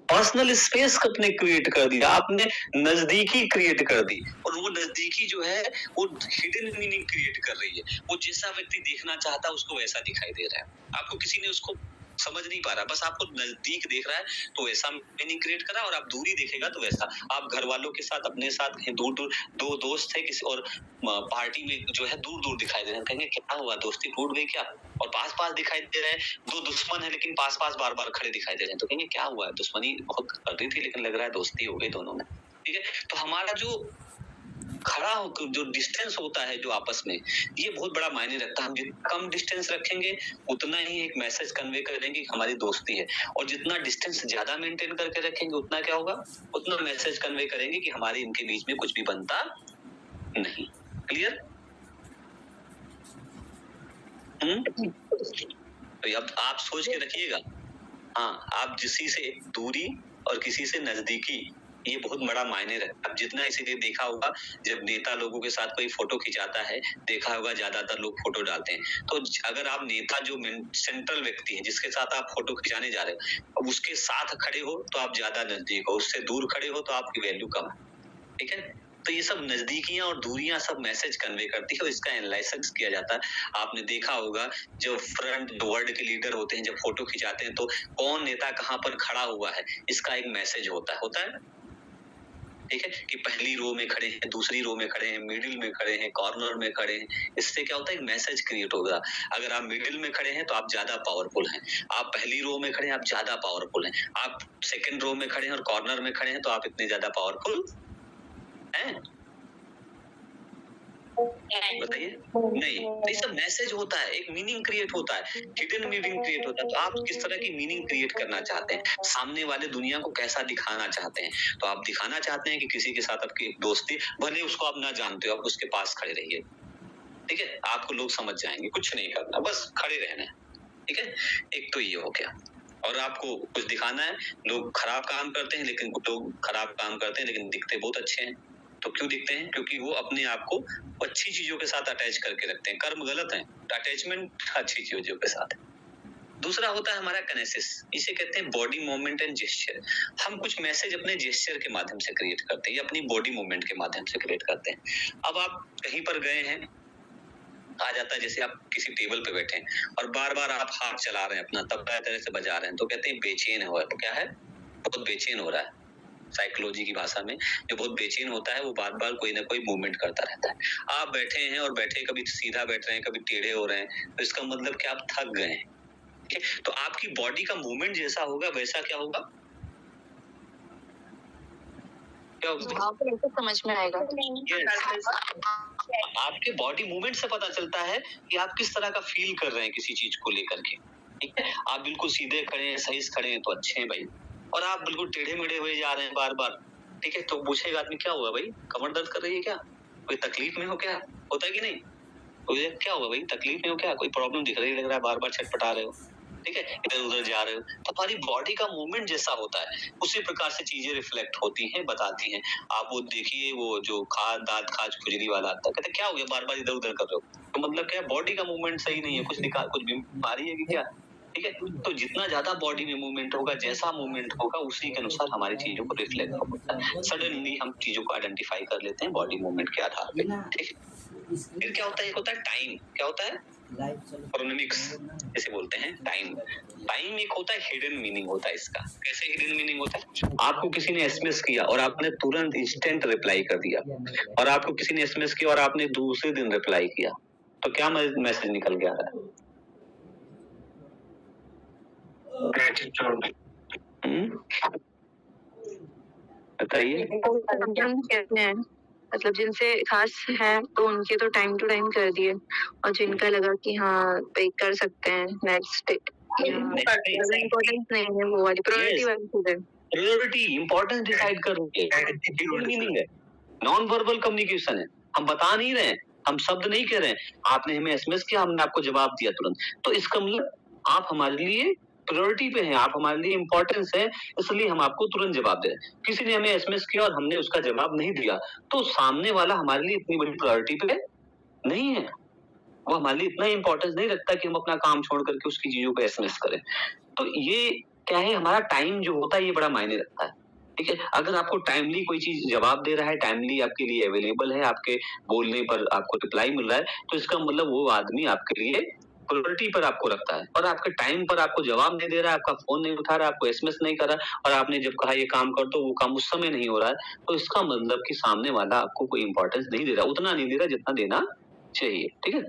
पर्सनल स्पेस अपने क्रिएट कर दिया, आपने नजदीकी क्रिएट कर दी, और वो नजदीकी जो है वो हिडन मीनिंग क्रिएट कर रही है। वो जैसा व्यक्ति देखना चाहता है उसको वैसा दिखाई दे रहा है, आपको किसी ने उसको समझ नहीं पा रहा, बस आपको नजदीक देख रहा है तो वैसा मीनिंग क्रिएट करा, और आप दूरी देखेगा तो वैसा। आप घर वालों के साथ अपने साथ कहीं दूर दूर, दो दोस्त है किसी और पार्टी में जो है दूर दूर दिखाई दे रहे हैं, कहेंगे क्या हुआ, दोस्ती टूट गई क्या? और पास पास दिखाई दे रहे हैं, दो दुश्मन है लेकिन पास पास बार बार खड़े दिखाई दे रहे हैं, तो कहेंगे क्या हुआ है, दुश्मनी बहुत कर रही थी लेकिन लग रहा है दोस्ती हो गई दोनों में। ठीक है, तो हमारा जो खड़ा होकर जो डिस्टेंस होता है जो आपस में, ये बहुत बड़ा मायने रखता है। हम जितना कम डिस्टेंस रखेंगे उतना ही एक मैसेज कन्वे करेंगे कि हमारी दोस्ती है, और जितना डिस्टेंस ज्यादा मेंटेन करके रखेंगे उतना क्या होगा, उतना मैसेज कन्वे करेंगे कि हमारे इनके बीच में कुछ भी बनता नहीं। क्लियर? तो अब आप सोच के रखिएगा, हाँ, आप किसी से दूरी और किसी से नजदीकी, ये बहुत बड़ा मायने रखता है। जितना इसीलिए देखा होगा जब नेता लोगों के साथ कोई फोटो खिंचाता है, देखा होगा ज्यादातर लोग फोटो डालते हैं, तो अगर आप नेता जो सेंट्रल व्यक्ति है जिसके साथ आप फोटो खिंचाने जा रहे हो, उसके साथ खड़े हो तो आप ज्यादा नजदीक हो, उससे दूर खड़े हो तो आपकी वैल्यू कम है। ठीक है, तो ये सब नजदीकियां और दूरियां सब मैसेज कन्वे करती है, और इसका एनालिसिस किया जाता है। आपने देखा होगा जो फ्रंट वर्ल्ड के लीडर होते हैं जब फोटो खिंचाते हैं तो कौन नेता कहां पर खड़ा हुआ है, इसका एक मैसेज होता है। ठीक है, कि पहली रो में खड़े हैं, दूसरी रो में खड़े हैं, मिडिल में खड़े हैं, कॉर्नर में खड़े हैं, इससे क्या होता है, एक मैसेज क्रिएट होगा। अगर आप मिडिल में खड़े हैं तो आप ज्यादा पावरफुल हैं, आप पहली रो में खड़े हैं आप ज्यादा पावरफुल हैं, आप सेकंड रो में खड़े हैं और कॉर्नर में खड़े हैं तो आप इतने ज्यादा पावरफुल हैं? बताइए, नहीं। तो ये सब मैसेज होता है, एक मीनिंग क्रिएट होता है, हिडन मीनिंग क्रिएट होता है। तो आप किस तरह की मीनिंग क्रिएट करना चाहते हैं, सामने वाले दुनिया को कैसा दिखाना चाहते हैं? तो आप दिखाना चाहते हैं कि किसी के साथ आपकी दोस्ती, भले उसको आप ना जानते हो, आप उसके पास खड़े रहिए, ठीक है, आपको लोग समझ जाएंगे, कुछ नहीं करना, बस खड़े रहना है। ठीक है, एक तो ये हो गया। और आपको कुछ दिखाना है, लोग खराब काम करते हैं लेकिन लोग खराब काम करते हैं लेकिन दिखते बहुत अच्छे हैं। तो क्यों दिखते हैं? क्योंकि वो अपने आप को अच्छी चीजों के साथ अटैच करके रखते हैं। कर्म गलत है, अटैचमेंट अच्छी चीजों के साथ है। दूसरा होता है हमारा कनेसिस, इसे कहते हैं बॉडी मूवमेंट एंड जेस्चर। हम कुछ मैसेज अपने जेस्चर के माध्यम से क्रिएट करते हैं या अपनी बॉडी मूवमेंट के माध्यम से क्रिएट करते हैं। अब आप कहीं पर गए हैं, आ जाता है जैसे आप किसी टेबल पे बैठे हैं और बार बार आप हाथ चला रहे हैं अपना, तब तरह से बजा रहे हैं, तो कहते हैं बेचैन हो, तो क्या है, बहुत बेचैन हो रहा है। साइकोलॉजी की भाषा में जो बहुत बेचैन होता है वो बार बार कोई ना कोई मूवमेंट करता रहता है। आप बैठे हैं और बैठे कभी सीधा बैठ रहे हैं, कभी टेढ़े हो रहे हैं, तो इसका मतलब कि आप थक गए हैं। ठीक है, तो आपकी बॉडी का मूवमेंट जैसा होगा वैसा क्या होगा, क्या होगा? आपको समझ में आएगा। आपके बॉडी मूवमेंट से पता चलता है कि आप किस तरह का फील कर रहे हैं किसी चीज को लेकर के। ठीक है, आप बिल्कुल सीधे खड़े हैं, सही खड़े हैं तो अच्छे हैं भाई, और आप बिल्कुल टेढ़े मेढ़े हुए जा रहे हैं बार बार, ठीक है, तो पूछेगा आदमी क्या हुआ भाई, कमर दर्द कर रही है क्या, कोई तकलीफ में हो क्या, होता है कि नहीं, तो ये क्या हुआ भाई, तकलीफ में हो क्या, कोई प्रॉब्लम दिख रही लग रहा है, बार बार छटपटा रहे हो, ठीक है, इधर उधर जा रहे हो, तो हमारी बॉडी का मूवमेंट जैसा होता है उसी प्रकार से चीजें रिफ्लेक्ट होती हैं, बताती हैं। आप वो देखिए, वो जो दांत खाज खुजली वाला आता है, कहते क्या हो गया, बार बार इधर उधर कर रहे हो, तो मतलब क्या, बॉडी का मूवमेंट सही नहीं है, कुछ बीमारी है कि क्या। ठीक है, तो जितना ज्यादा बॉडी में मूवमेंट होगा, जैसा मूवमेंट होगा उसी के अनुसार हमारी चीजों को रिफ्लेक्ट होता है। सडनली हम चीजों को आइडेंटिफाई कर लेते हैं बॉडी मूवमेंट के आधार पे। ठीक है, फिर क्या होता है, एक होता है टाइम, क्या होता है, क्रोनोमिक्स जैसे बोलते हैं, टाइम। टाइम एक होता है हिडन मीनिंग होता है इसका। कैसे हिडन मीनिंग होता है, आपको किसी ने एसएमएस किया और आपने तुरंत इंस्टेंट रिप्लाई कर दिया, और आपको किसी ने एसएमएस किया और आपने दूसरे दिन रिप्लाई किया, तो क्या मैसेज निकल गया है, बताइए। कहते हैं मतलब जिनसे खास है तो उनके तो टाइम टू टाइम कर दिए, और जिनका लगा कि हाँ पे कर सकते हैं नेक्स्ट इम्पोर्टेंस नहीं है वो वाली, प्रायोरिटी वाली चीजें। प्रायोरिटी इंपॉर्टेंस डिसाइड कर रही है, मीनिंग है, नॉन वर्बल कम्युनिकेशन है। हम बता नहीं रहे हैं, हम शब्द नहीं कह रहे हैं, आपने हमें एसएमएस किया, हमने आपको जवाब दिया तुरंत, तो इसका मतलब आप हमारे लिए प्रायोरिटी पे हैं, आप हमारे लिए इंपॉर्टेंस है, इसलिए हम आपको तुरंत जवाब दे रहे हैं। किसी ने हमें एसएमएस किया और हमने उसका जवाब नहीं दिया, तो सामने वाला हमारे लिए इतनी बड़ी प्रायोरिटी पे नहीं है, वो हमारे लिए इतना इंपॉर्टेंस नहीं रखता कि हम अपना काम छोड़ करके उसकी चीजों पे एसएमएस करें। तो ये क्या है, हमारा टाइम जो होता है ये बड़ा मायने रखता है। ठीक है, अगर आपको टाइमली कोई चीज जवाब दे रहा है, टाइमली आपके लिए अवेलेबल है, आपके बोलने पर आपको रिप्लाई मिल रहा है, तो इसका मतलब वो आदमी आपके लिए प्रायोरिटी पर आपको रखता है, और आपके टाइम पर आपको जवाब नहीं दे रहा है, आपका फोन नहीं उठा रहा है, आपको एसएमएस नहीं कर रहा है, और आपने जब कहा ये काम कर तो वो काम उस समय नहीं हो रहा है, तो इसका मतलब कि सामने वाला आपको कोई इंपॉर्टेंस नहीं दे रहा, उतना नहीं दे रहा जितना देना चाहिए। ठीक है,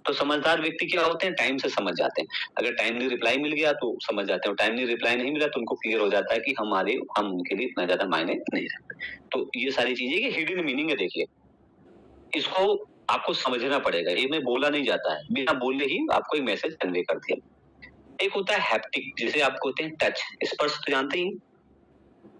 तो समझदार व्यक्ति क्या होते हैं, टाइम से समझ जाते हैं। अगर टाइमली रिप्लाई मिल गया तो समझ जाते हैं, और टाइमली रिप्लाई नहीं मिला तो उनको क्लियर हो जाता है कि हम उनके लिए इतना ज्यादा मायने नहीं रखते। तो ये सारी चीजें ये हिडन मीनिंग है, देखिए इसको आपको समझना पड़ेगा, ये में बोला नहीं जाता है, बिना बोले ही आपको एक मैसेज कन्वे कर दिया। एक होता है हैप्टिक, जिसे आप कहते हैं टच, स्पर्श तो जानते ही,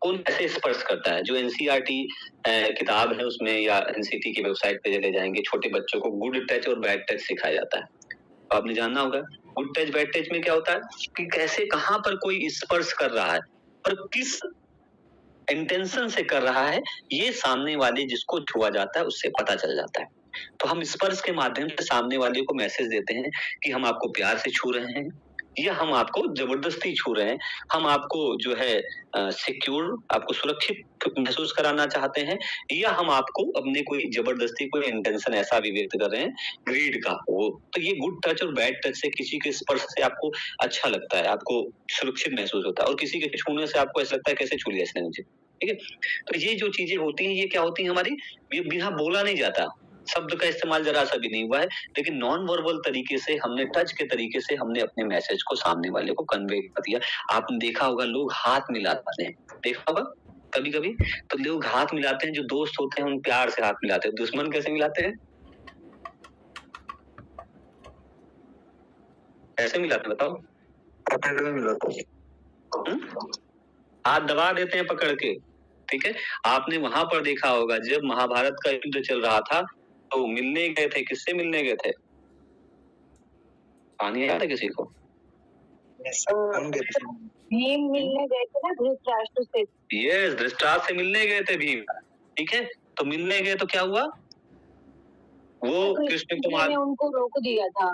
कौन कैसे स्पर्श करता है, जो एनसीईआरटी किताब है उसमें या एनसीटी की वेबसाइट पे चले जाएंगे, छोटे बच्चों को गुड टच और बैड टच सिखाया जाता है, तो आपने जानना होगा गुड टच बैड टच में क्या होता है कि कैसे कहां पर कोई स्पर्श कर रहा है और किस इंटेंशन से कर रहा है, ये सामने वाले जिसको छुआ जाता है उससे पता चल जाता है। तो हम स्पर्श के माध्यम से सामने वाले को मैसेज देते हैं कि हम आपको प्यार से छू रहे हैं, या हम आपको जबरदस्ती छू रहे हैं, हम आपको जो है सिक्योर, आपको सुरक्षित महसूस कराना चाहते हैं, या हम आपको अपने कोई जबरदस्ती कोई इंटेंशन ऐसा भी व्यक्त कर रहे हैं ग्रीड का वो। तो ये गुड टच और बैड टच से किसी के स्पर्श से आपको अच्छा लगता है, आपको सुरक्षित महसूस होता है, और किसी के छूने से आपको ऐसा लगता है कैसे छू लिया इसने मुझे। ठीक है, तो ये जो चीजें होती हैं ये क्या होती है हमारी, ये बिना बोला नहीं जाता, शब्द का इस्तेमाल जरा सा भी नहीं हुआ है, लेकिन नॉन वर्बल तरीके से हमने, टच के तरीके से हमने अपने मैसेज को सामने वाले को कन्वे कर दिया। आपने देखा होगा लोग हाथ मिलाते हैं, देखा होगा कभी कभी, तो लोग हाथ मिलाते हैं, जो दोस्त होते हैं उन प्यार से हाथ मिलाते हैं, दुश्मन कैसे मिलाते हैं, कैसे मिलाते हैं बताओ, हाथ दबा देते हैं पकड़ के। ठीक है, आपने वहां पर देखा होगा जब महाभारत का युद्ध चल रहा था तो मिलने गए थे, किससे मिलने गए थे, पानी आया था किसी को, भीम मिलने गए थे ना धृतराष्ट्र से। यस, धृतराष्ट्र से मिलने गए थे भीम। ठीक है, तो मिलने गए तो क्या हुआ, वो कृष्ण कुमार उनको रोक दिया था।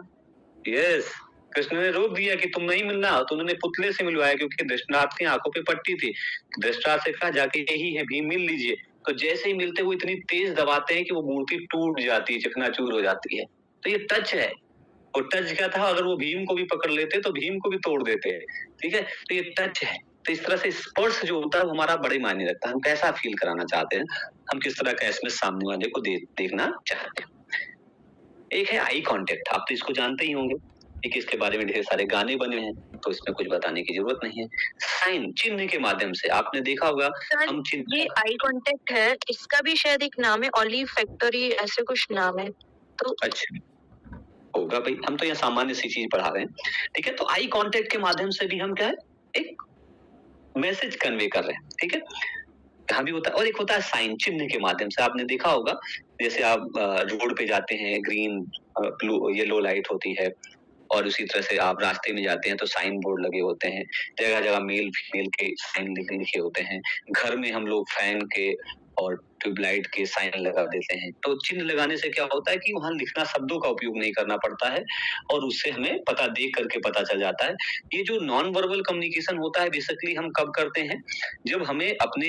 यस, कृष्ण ने रोक दिया कि तुम नहीं मिलना, तो उन्होंने पुतले से मिलवाया, क्योंकि धृतराष्ट्र की आंखों पे पट्टी थी। धृतराष्ट्र से कहा जाके यही है भीम, मिल लीजिए, तो जैसे ही मिलते हुए इतनी तेज दबाते हैं कि वो मूर्ति टूट जाती है, चकनाचूर हो जाती है। तो ये टच है, और टच क्या था, अगर वो भीम को भी पकड़ लेते तो भीम को भी तोड़ देते हैं। ठीक है, तो ये टच है। तो इस तरह से स्पर्श जो होता है वो हमारा बड़े मायने रखता है, हम कैसा फील कराना चाहते हैं, हम किस तरह का एसएमएस सामने वाले को देखना चाहते हैं। एक है आई कांटेक्ट, आप तो इसको जानते ही होंगे, ठीक है, इसके बारे में ढेर सारे गाने बने हैं, तो इसमें कुछ बताने की जरूरत नहीं है। साइन, चिन्ह के माध्यम से आपने देखा होगा, हम चिन्ह, ये आई कांटेक्ट है, इसका भी शायद एक नाम है, ऑलिव फैक्ट्री ऐसे कुछ नाम है, तो अच्छा होगा भाई, हम तो यहाँ सामान्य सी चीज पढ़ा रहे हैं। ठीक है, तो आई कांटेक्ट के माध्यम से भी हम क्या है, एक मैसेज कन्वे कर रहे हैं। ठीक है, यहाँ भी होता है, और एक होता है साइन, चिन्ह के माध्यम से। आपने देखा होगा जैसे आप रोड पे जाते हैं, ग्रीन ब्लू येलो लाइट होती है, और उसी तरह से आप रास्ते में जाते हैं तो साइन बोर्ड लगे होते हैं, जगह जगह मेल फीमेल के साइन लिखे होते हैं, घर में हम लोग फैन के और ट्यूबलाइट के साइन लगा देते हैं। तो चिन्ह लगाने से क्या होता है कि वहां लिखना, शब्दों का उपयोग नहीं करना पड़ता है, और उससे हमें पता, देख करके पता चल जाता है। ये जो नॉन वर्बल कम्युनिकेशन होता है बेसिकली हम कब करते हैं, जब हमें अपने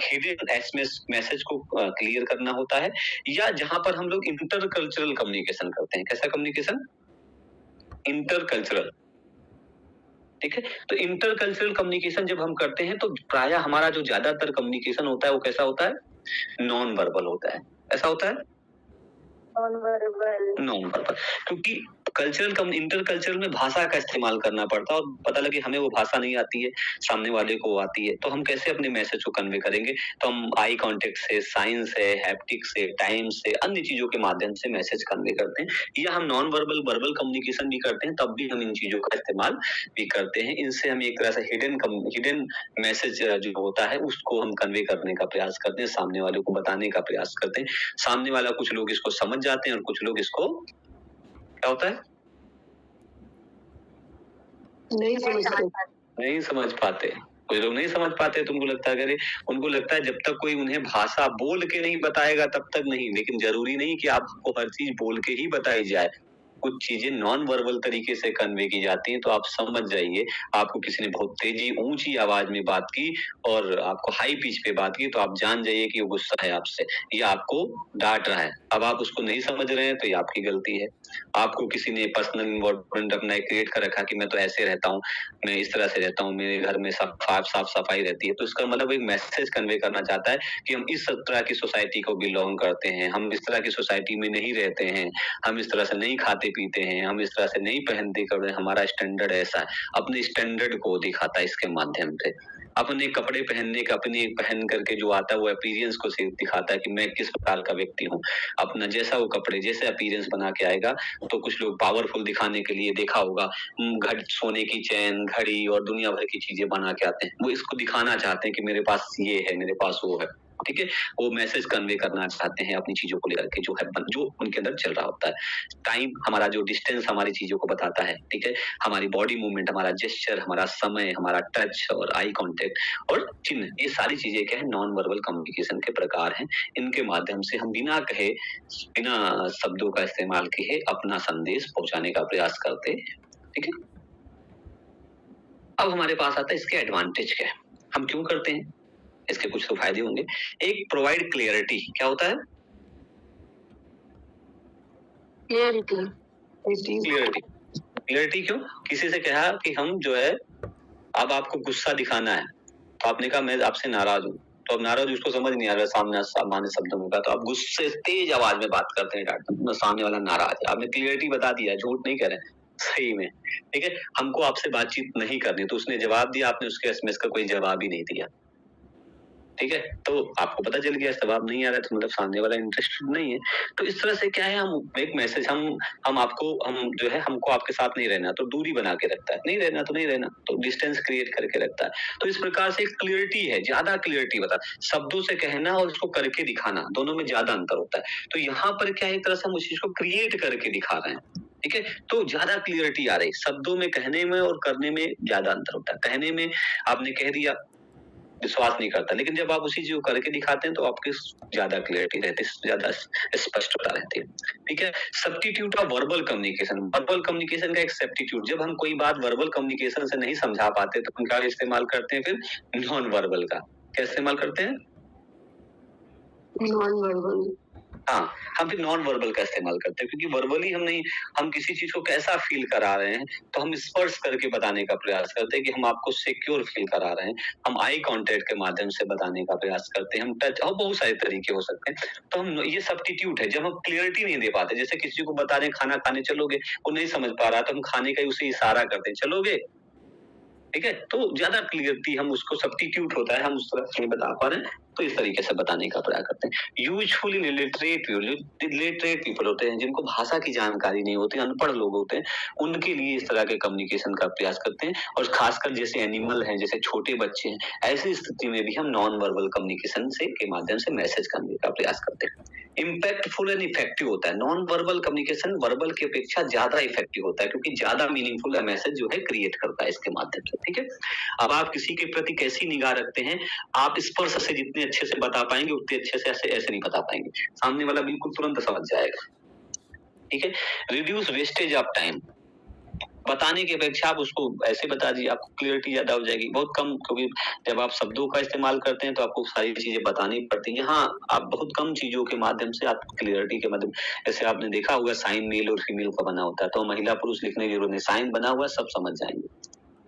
हिडन एसएमएस मैसेज को क्लियर करना होता है, या जहां पर हम लोग इंटरकल्चरल कम्युनिकेशन करते हैं। कैसा कम्युनिकेशन, इंटरकल्चरल। ठीक है, तो इंटरकल्चरल कम्युनिकेशन जब हम करते हैं तो प्रायः हमारा जो ज्यादातर कम्युनिकेशन होता है वो कैसा होता है, नॉन वर्बल होता है। ऐसा होता है नॉन वर्बल, नॉन वर्बल, क्योंकि कल्चरल इंटर कल्चरल में भाषा का इस्तेमाल करना पड़ता है और पता लगे हमें वो भाषा नहीं आती है, सामने वाले को आती है, तो हम कैसे अपने मैसेज को कन्वे करेंगे? तो हम आई कांटेक्ट से, साइन से, हैप्टिक से, टाइम से, अन्य चीजों के माध्यम से मैसेज कन्वे करते हैं या हम नॉन वर्बल वर्बल कम्युनिकेशन भी करते हैं, तब भी हम इन चीजों का इस्तेमाल भी करते हैं। इनसे हम एक तरह से हिडन मैसेज जो होता है उसको हम कन्वे करने का प्रयास करते हैं, सामने वाले को बताने का प्रयास करते हैं। सामने वाला कुछ लोग इसको समझ जाते हैं और कुछ लोग इसको क्या होता है नहीं समझ पाते। कुछ लोग नहीं समझ पाते, तुमको लगता है अगर उनको लगता है जब तक कोई उन्हें भाषा बोल के नहीं बताएगा तब तक नहीं, लेकिन जरूरी नहीं कि आपको हर चीज बोल के ही बताई जाए। कुछ चीजें नॉन वर्बल तरीके से कन्वे की जाती हैं, तो आप समझ जाइए। आपको किसी ने बहुत तेजी ऊंची आवाज में बात की और आपको हाई पिच पे बात की, तो आप जान जाइए कि वो गुस्सा है आपसे या आपको डांट रहा है। अब आप उसको नहीं समझ रहे हैं तो ये आपकी गलती है। आपको किसी ने पर्सनल इन्वॉल्वमेंट अपना क्रिएट कर रखा कि मैं तो ऐसे रहता हूँ, मैं इस तरह से रहता हूँ, मेरे घर में साफ सफाई रहती है, तो इसका मतलब एक मैसेज कन्वे करना चाहता है कि हम इस तरह की सोसाइटी को बिलोंग करते हैं, हम इस तरह की सोसाइटी में नहीं रहते हैं, हम इस तरह से नहीं खाते पीते हैं, हम इस तरह से नहीं पहनते कपड़े, हमारा स्टैंडर्ड ऐसा है। अपने स्टैंडर्ड को दिखाता है इसके माध्यम से। अपने कपड़े पहनने का अपने पहन करके जो आता है वो अपीयरेंस को दिखाता है कि मैं किस प्रकार का व्यक्ति हूँ। अपना जैसा वो कपड़े जैसे अपीयरेंस बना के आएगा, तो कुछ लोग पावरफुल दिखाने के लिए देखा होगा सोने की चैन, घड़ी और दुनिया भर की चीजें बना के आते हैं। वो इसको दिखाना चाहते हैं कि मेरे पास ये है, मेरे पास वो है, ठीक है। वो मैसेज कन्वे करना चाहते हैं अपनी चीजों को लेकर के, जो उनके अंदर चल रहा होता है। टाइम हमारा जो डिस्टेंस हमारी चीजों को बताता है, ठीक है। हमारी बॉडी मूवमेंट, हमारा जेस्चर, हमारा समय, हमारा टच और आई कांटेक्ट और चिन्ह, ये सारी चीजें क्या है, नॉन वर्बल कम्युनिकेशन के प्रकार हैं। इनके माध्यम से हम बिना कहे, बिना शब्दों का इस्तेमाल किए अपना संदेश पहुंचाने का प्रयास करते हैं, ठीक है। अब हमारे पास आता है इसके एडवांटेज क्या है, हम क्यों करते हैं, इसके कुछ तो फायदे होंगे। एक, प्रोवाइड क्लियरिटी। क्या होता है? क्लियरिटी क्यों? किसी से कहा कि हम जो है, अब आपको गुस्सा दिखाना है, तो आपने कहा मैं आपसे नाराज हूँ, तो अब नाराज उसको समझ नहीं आ रहा सामान्य शब्दों में, तो आप गुस्से तेज आवाज में बात करते हैं, डांटते हैं, सामने वाला नाराज है। आपने क्लियरिटी बता दिया, झूठ नहीं कह रहे, सही में, ठीक है। हमको आपसे बातचीत नहीं करनी, तो उसने जवाब दिया, आपने उसके एसएमएस का कोई जवाब ही नहीं दिया, ठीक है। तो आपको पता चल गया जवाब नहीं आ रहा है, तो मतलब सामने वाला इंटरेस्टेड नहीं है। तो इस तरह से क्या है, हम एक मैसेज हम जो है हमको आपके साथ नहीं रहना, तो दूरी बना के रखता है, नहीं रहना तो नहीं रहना, तो डिस्टेंस क्रिएट करके रखता है। तो इस प्रकार से एक क्लियरिटी है, ज्यादा क्लियरिटी बता, शब्दों से कहना और उसको करके दिखाना, दोनों में ज्यादा अंतर होता है। तो यहाँ पर क्या है, एक तरह से हम उस चीज को क्रिएट करके दिखा रहे हैं, ठीक है। तो ज्यादा क्लियरिटी आ रही, शब्दों में कहने में और करने में ज्यादा अंतर होता है। कहने में आपने कह दिया, विश्वास नहीं करता, लेकिन जब आप उसी चीज को करके दिखाते हैं तो आपकी ज्यादा क्लियरिटी रहती है, ज्यादा स्पष्टता रहती है, ठीक है। Substitute of verbal communication. Verbal communication का एक सब्स्टिट्यूट, जब हम कोई बात वर्बल कम्युनिकेशन से नहीं समझा पाते तो उनका इस्तेमाल करते हैं फिर नॉन वर्बल का। क्या इस्तेमाल करते हैं? Non verbal. हाँ, हम फिर नॉन वर्बल का इस्तेमाल करते हैं, क्योंकि वर्बली हम किसी चीज को कैसा फील करा रहे हैं, तो हम स्पर्श करके बताने का प्रयास करते हैं कि हम आपको सिक्योर फील करा रहे हैं। हम आई कांटेक्ट के माध्यम से बताने का प्रयास करते हैं, हम टच, और बहुत सारे तरीके हो सकते हैं। तो हम ये सब्स्टिट्यूट है, जब हम क्लियरिटी नहीं दे पाते, जैसे किसी को बता रहे खाना खाने चलोगे, वो नहीं समझ पा रहा, तो हम खाने का उसे इशारा करते हैं, चलोगे, ठीक है। तो ज्यादा क्लियरिटी, हम उसको सब्स्टिट्यूट होता है, हम उस तरह से नहीं बता पा रहे हैं, तो इस तरीके से बताने का प्रयास करते हैं। यूजुअली लिटरेट पीपल होते हैं, जिनको भाषा की जानकारी नहीं होती, अनपढ़ लोग होते हैं, उनके लिए इस तरह के कम्युनिकेशन का प्रयास करते हैं। और खासकर जैसे एनिमल हैं, जैसे छोटे बच्चे हैं, ऐसी स्थिति में भी हम नॉन वर्बल कम्युनिकेशन से के माध्यम से मैसेज करने का प्रयास करते हैं। इम्पैक्टफुल एंड इफेक्टिव होता है नॉन वर्बल कम्युनिकेशन, वर्बल की अपेक्षा ज्यादा इफेक्टिव होता है, क्योंकि ज्यादा मीनिंगफुल मैसेज जो है क्रिएट करता है इसके माध्यम से, ठीक है। अब आप किसी के प्रति कैसी निगाह रखते हैं, आप स्पर्श से जितने अच्छे से बता पाएंगे उतने अच्छे से ऐसे नहीं बता पाएंगे, सामने वाला बिल्कुल तुरंत समझ जाएगा, ठीक है। रिड्यूस वेस्टेज ऑफ टाइम, बताने की अपेक्षा आप उसको ऐसे बता दीजिए, आपको क्लियरिटी ज्यादा हो जाएगी, बहुत कम, क्योंकि जब आप शब्दों का इस्तेमाल करते हैं तो आपको सारी चीजें बतानी पड़ती है। यहाँ आप बहुत कम चीजों के माध्यम से, आप क्लियरिटी के माध्यम, जैसे आपने देखा होगा साइन मेल और फीमेल का बना होता है, तो महिला पुरुष लिखने की जरूरत नहीं, साइन बना हुआ सब समझ जाएंगे,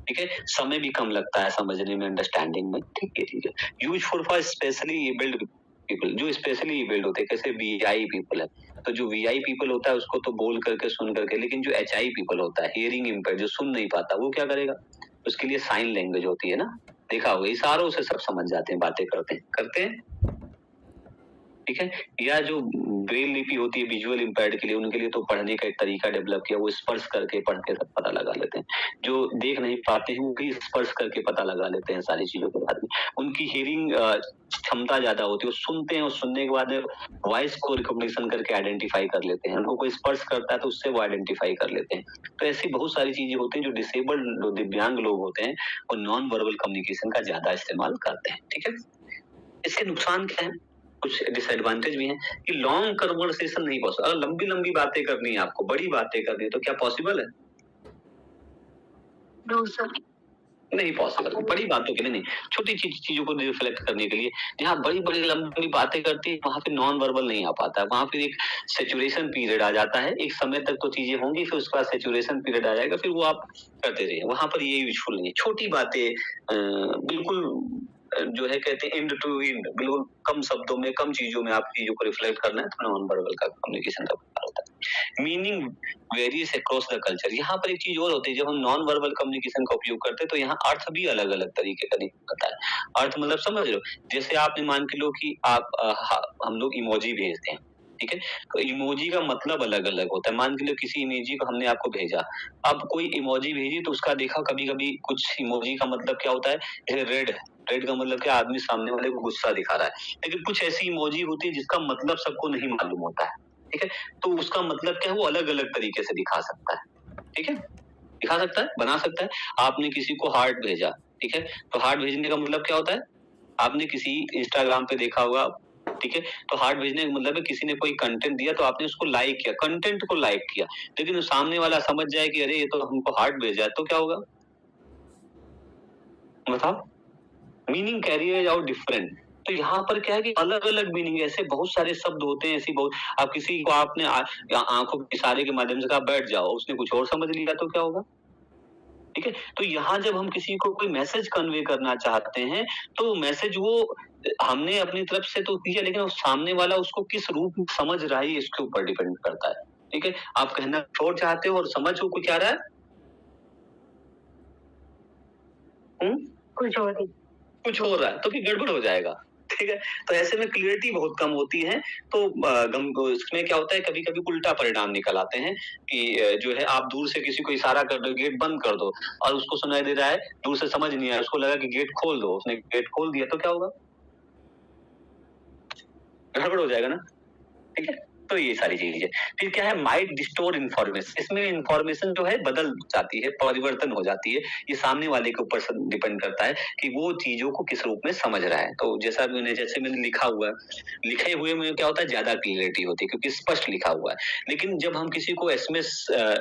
ठीक है। समय भी कम लगता है समझने में, अंडरस्टैंडिंग में, ठीक है। Useful for specially abled people जो स्पेशली एबल्ड होते हैं, कैसे वीआई पीपल है, तो जो वीआई पीपल होता है उसको तो बोल करके सुन करके, लेकिन जो एचआई पीपल होता है, हियरिंग इम्पेयर्ड, जो सुन नहीं पाता, वो क्या करेगा, उसके लिए साइन लैंग्वेज होती है ना, देखा होगा, इशारों से सब समझ जाते हैं, बातें करते हैं, ठीक है। या जो ब्रेल लिपि होती है विजुअल इम्पेयर्ड के लिए, उनके लिए तो पढ़ने का एक तरीका डेवलप किया, वो स्पर्श करके पढ़ के सब पता लगा लेते हैं, जो देख नहीं पाते हैं वो भी स्पर्श करके पता लगा लेते हैं सारी चीजों के बारे में। उनकी हियरिंग क्षमता ज्यादा होती है, वो सुनते हैं और सुनने के बाद वॉइस को रिकॉग्निशन करके आइडेंटिफाई कर लेते हैं, उनको कोई स्पर्श करता है तो उससे वो आइडेंटिफाई कर लेते हैं। तो ऐसी बहुत सारी चीजें होती हैं जो डिसेबल्ड दिव्यांग लोग होते हैं वो नॉन वर्बल कम्युनिकेशन का ज्यादा इस्तेमाल करते हैं, ठीक है। इसके नुकसान क्या है, कुछ डिसएडवांटेज भी है कि लॉन्ग कन्वर्सेशन नहीं पॉसिबल, अगर लंबी लंबी बातें करनी है आपको, बड़ी बातें करनी है, तो क्या पॉसिबल है? नो सर, नहीं पॉसिबल, बड़ी बातों के लिए नहीं, छोटी चीजों को रिफ्लेक्ट करने के लिए, जहाँ बड़ी बड़ी लंबी बातें करती है वहां पे नॉन वर्बल नहीं आ पाता है, वहां पे एक सेचुरेशन पीरियड आ जाता है, एक समय तक तो चीजें होंगी, फिर उसके बाद सेचुरेशन पीरियड आ जाएगा, फिर वो आप करते रहिए, वहां पर ये यूजफुल नहीं है। छोटी बातें बिल्कुल जो है कहते हैं एंड टू एंड, बिल्कुल कम शब्दों में, कम चीजों में आप चीजों को रिफ्लेक्ट करना है, तो नॉन वर्बल का कम्युनिकेशन का प्रकार होता है। Meaning various across the culture, यहाँ पर एक चीज और होती है, जब हम नॉन वर्बल कम्युनिकेशन का उपयोग करते हैं तो यहाँ अर्थ भी अलग अलग तरीके का निकलता है। अर्थ मतलब समझ लो, जैसे आपने मान के लो कि आप हम लोग इमोजी भेजते हैं, ठीक है, तो इमोजी का मतलब अलग अलग होता है। मान के लो किसी इमोजी को हमने आपको भेजा, अब कोई इमोजी भेजी तो उसका देखा कभी कभी कुछ इमोजी का मतलब क्या होता है, जैसे रेड है, रेड का मतलब क्या, आदमी सामने वाले को गुस्सा दिखा रहा है, लेकिन कुछ ऐसी इमोजी होती है जिसका मतलब सबको नहीं मालूम होता है, ठीक है, तो उसका मतलब क्या है वो अलग अलग तरीके से दिखा सकता है, ठीक है, दिखा सकता है, बना सकता है। आपने किसी को हार्ट भेजा, ठीक है, तो हार्ट भेजने का मतलब क्या होता है, आपने किसी इंस्टाग्राम पे देखा होगा, ठीक है, तो हार्ट भेजने का मतलब है किसी ने कोई कंटेंट दिया तो आपने उसको लाइक किया, कंटेंट को लाइक किया, लेकिन सामने वाला समझ जाए कि अरे ये तो हमको हार्ट भेजा है, तो क्या होगा बताओ, मीनिंग कैरियर आउट डिफरेंट। तो यहाँ पर क्या है कि अलग अलग मीनिंग, ऐसे बहुत सारे शब्द होते हैं, ऐसी बहुत, आप किसी को आपने आंखों के इशारे के माध्यम से कहा बैठ जाओ, उसने कुछ और समझ लिया तो क्या होगा, ठीक है। तो यहाँ जब हम किसी को कोई मैसेज कन्वे करना चाहते हैं तो मैसेज वो हमने अपनी तरफ से तो किया, लेकिन वो सामने वाला उसको किस रूप में समझ रहा है इसके ऊपर डिपेंड करता है, ठीक है। आप कहना छोड़ चाहते हो और समझ हो कुछ आ रहा है, कुछ और ही। कुछ हो रहा है तो फिर गड़बड़ हो जाएगा, ठीक है। तो ऐसे में क्लियरिटी बहुत कम होती है, तो इसमें क्या होता है, कभी कभी उल्टा परिणाम निकल आते हैं कि जो है आप दूर से किसी को इशारा कर दो गेट बंद कर दो, और उसको सुनाई दे रहा है, दूर से समझ नहीं आया, उसको लगा कि गेट खोल दो, उसने गेट खोल दिया, तो क्या होगा, गड़बड़ हो जाएगा ना, ठीक है। तो ये सारी चीजें, फिर क्या है, माइट डिस्टोर इन्फॉर्मेशन, इसमें इन्फॉर्मेशन जो है बदल जाती है, परिवर्तन हो जाती है, ये सामने वाले के ऊपर डिपेंड करता है कि वो चीजों को किस रूप में समझ रहा है। तो जैसे मैंने लिखा हुआ है, लिखे हुए में क्या होता है, ज्यादा क्लियरिटी होती है क्योंकि स्पष्ट लिखा हुआ है, लेकिन जब हम किसी को एसएमएस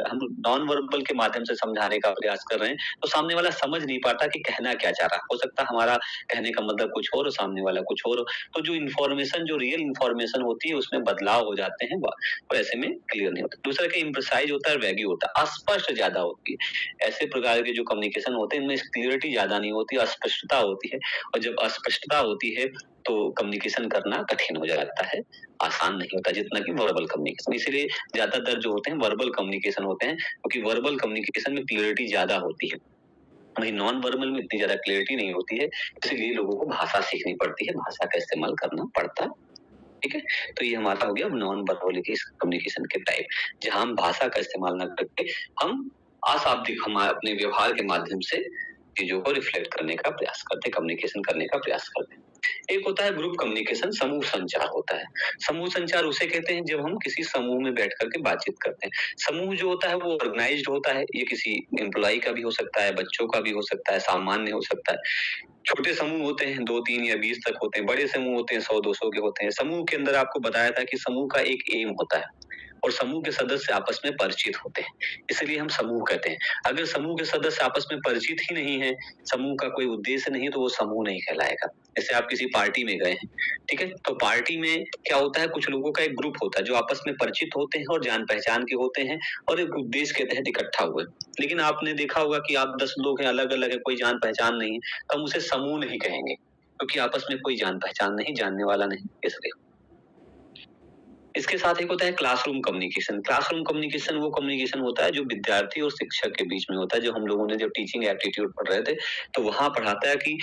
हम नॉन वर्बल के माध्यम से समझाने का प्रयास कर रहे हैं तो सामने वाला समझ नहीं पाता कि कहना क्या चाह रहा, हो सकता है हमारा कहने का मतलब कुछ और सामने वाला कुछ और, तो जो इन्फॉर्मेशन, जो रियल इन्फॉर्मेशन होती है उसमें बदलाव हो जाते हैं, और ऐसे में क्लियर नहीं होता। दूसरा क्या, इम्प्रेसाइज होता है, वैगी होता है, अस्पष्ट ज्यादा होती है। ऐसे प्रकार के जो कम्युनिकेशन होते हैं इनमें क्लियरिटी ज्यादा नहीं होती, अस्पष्टता होती है, और जब अस्पष्टता होती है तो कम्युनिकेशन करना कठिन हो जाता है, आसान नहीं होता जितना कि वर्बल कम्युनिकेशन। इसीलिए ज्यादातर जो होते हैं वर्बल कम्युनिकेशन होते हैं, क्योंकि वर्बल कम्युनिकेशन में क्लियरिटी ज्यादा होती है, वही नॉन वर्बल में इतनी ज्यादा क्लियरिटी नहीं होती है, इसलिए लोगों को भाषा सीखनी पड़ती है, भाषा का इस्तेमाल करना पड़ता है, ठीक है। तो ये हमारा हो गया नॉन वर्बल कम्युनिकेशन के टाइप, जहां हम भाषा का इस्तेमाल न करके हम अशाब्दिक, हम अपने व्यवहार के माध्यम से चीजों को रिफ्लेक्ट करने का प्रयास करते हैं, कम्युनिकेशन करने का प्रयास करते हैं। एक होता है ग्रुप कम्युनिकेशन, समूह संचार होता है। समूह संचार उसे कहते हैं जब हम किसी समूह में बैठ करके बातचीत करते हैं। समूह जो होता है वो ऑर्गेनाइज्ड होता है, ये किसी एम्प्लॉय का भी हो सकता है, बच्चों का भी हो सकता है, सामान्य हो सकता है। छोटे समूह होते हैं 2, 3 या 20 तक होते हैं, बड़े समूह होते हैं 100, 200 के होते हैं। समूह के अंदर आपको बताया था कि समूह का एक एम होता है और समूह के सदस्य आपस में परिचित होते हैं, इसलिए हम समूह कहते हैं। अगर समूह के सदस्य आपस में परिचित ही नहीं है, समूह का कोई उद्देश्य नहीं, तो वो समूह नहीं कहलाएगा। जैसे आप किसी पार्टी में गए हैं, ठीक है, तो पार्टी में क्या होता है, कुछ लोगों का एक ग्रुप होता है जो आपस में परिचित होते हैं और जान पहचान के होते हैं और एक उद्देश्य के तहत इकट्ठा हुए। लेकिन आपने देखा होगा कि आप 10 लोग हैं, अलग अलग है, कोई जान पहचान नहीं है, तो हम उसे समूह नहीं कहेंगे, क्योंकि आपस में कोई जान पहचान नहीं, जानने वाला नहीं, इसलिए। इसके साथ एक होता है क्लासरूम कम्युनिकेशन। क्लासरूम कम्युनिकेशन वो कम्युनिकेशन होता है जो विद्यार्थी और शिक्षक के बीच में होता है। जो हम लोगों ने जब टीचिंग एप्टीट्यूड पढ़ रहे थे तो वहां पढ़ाता है कि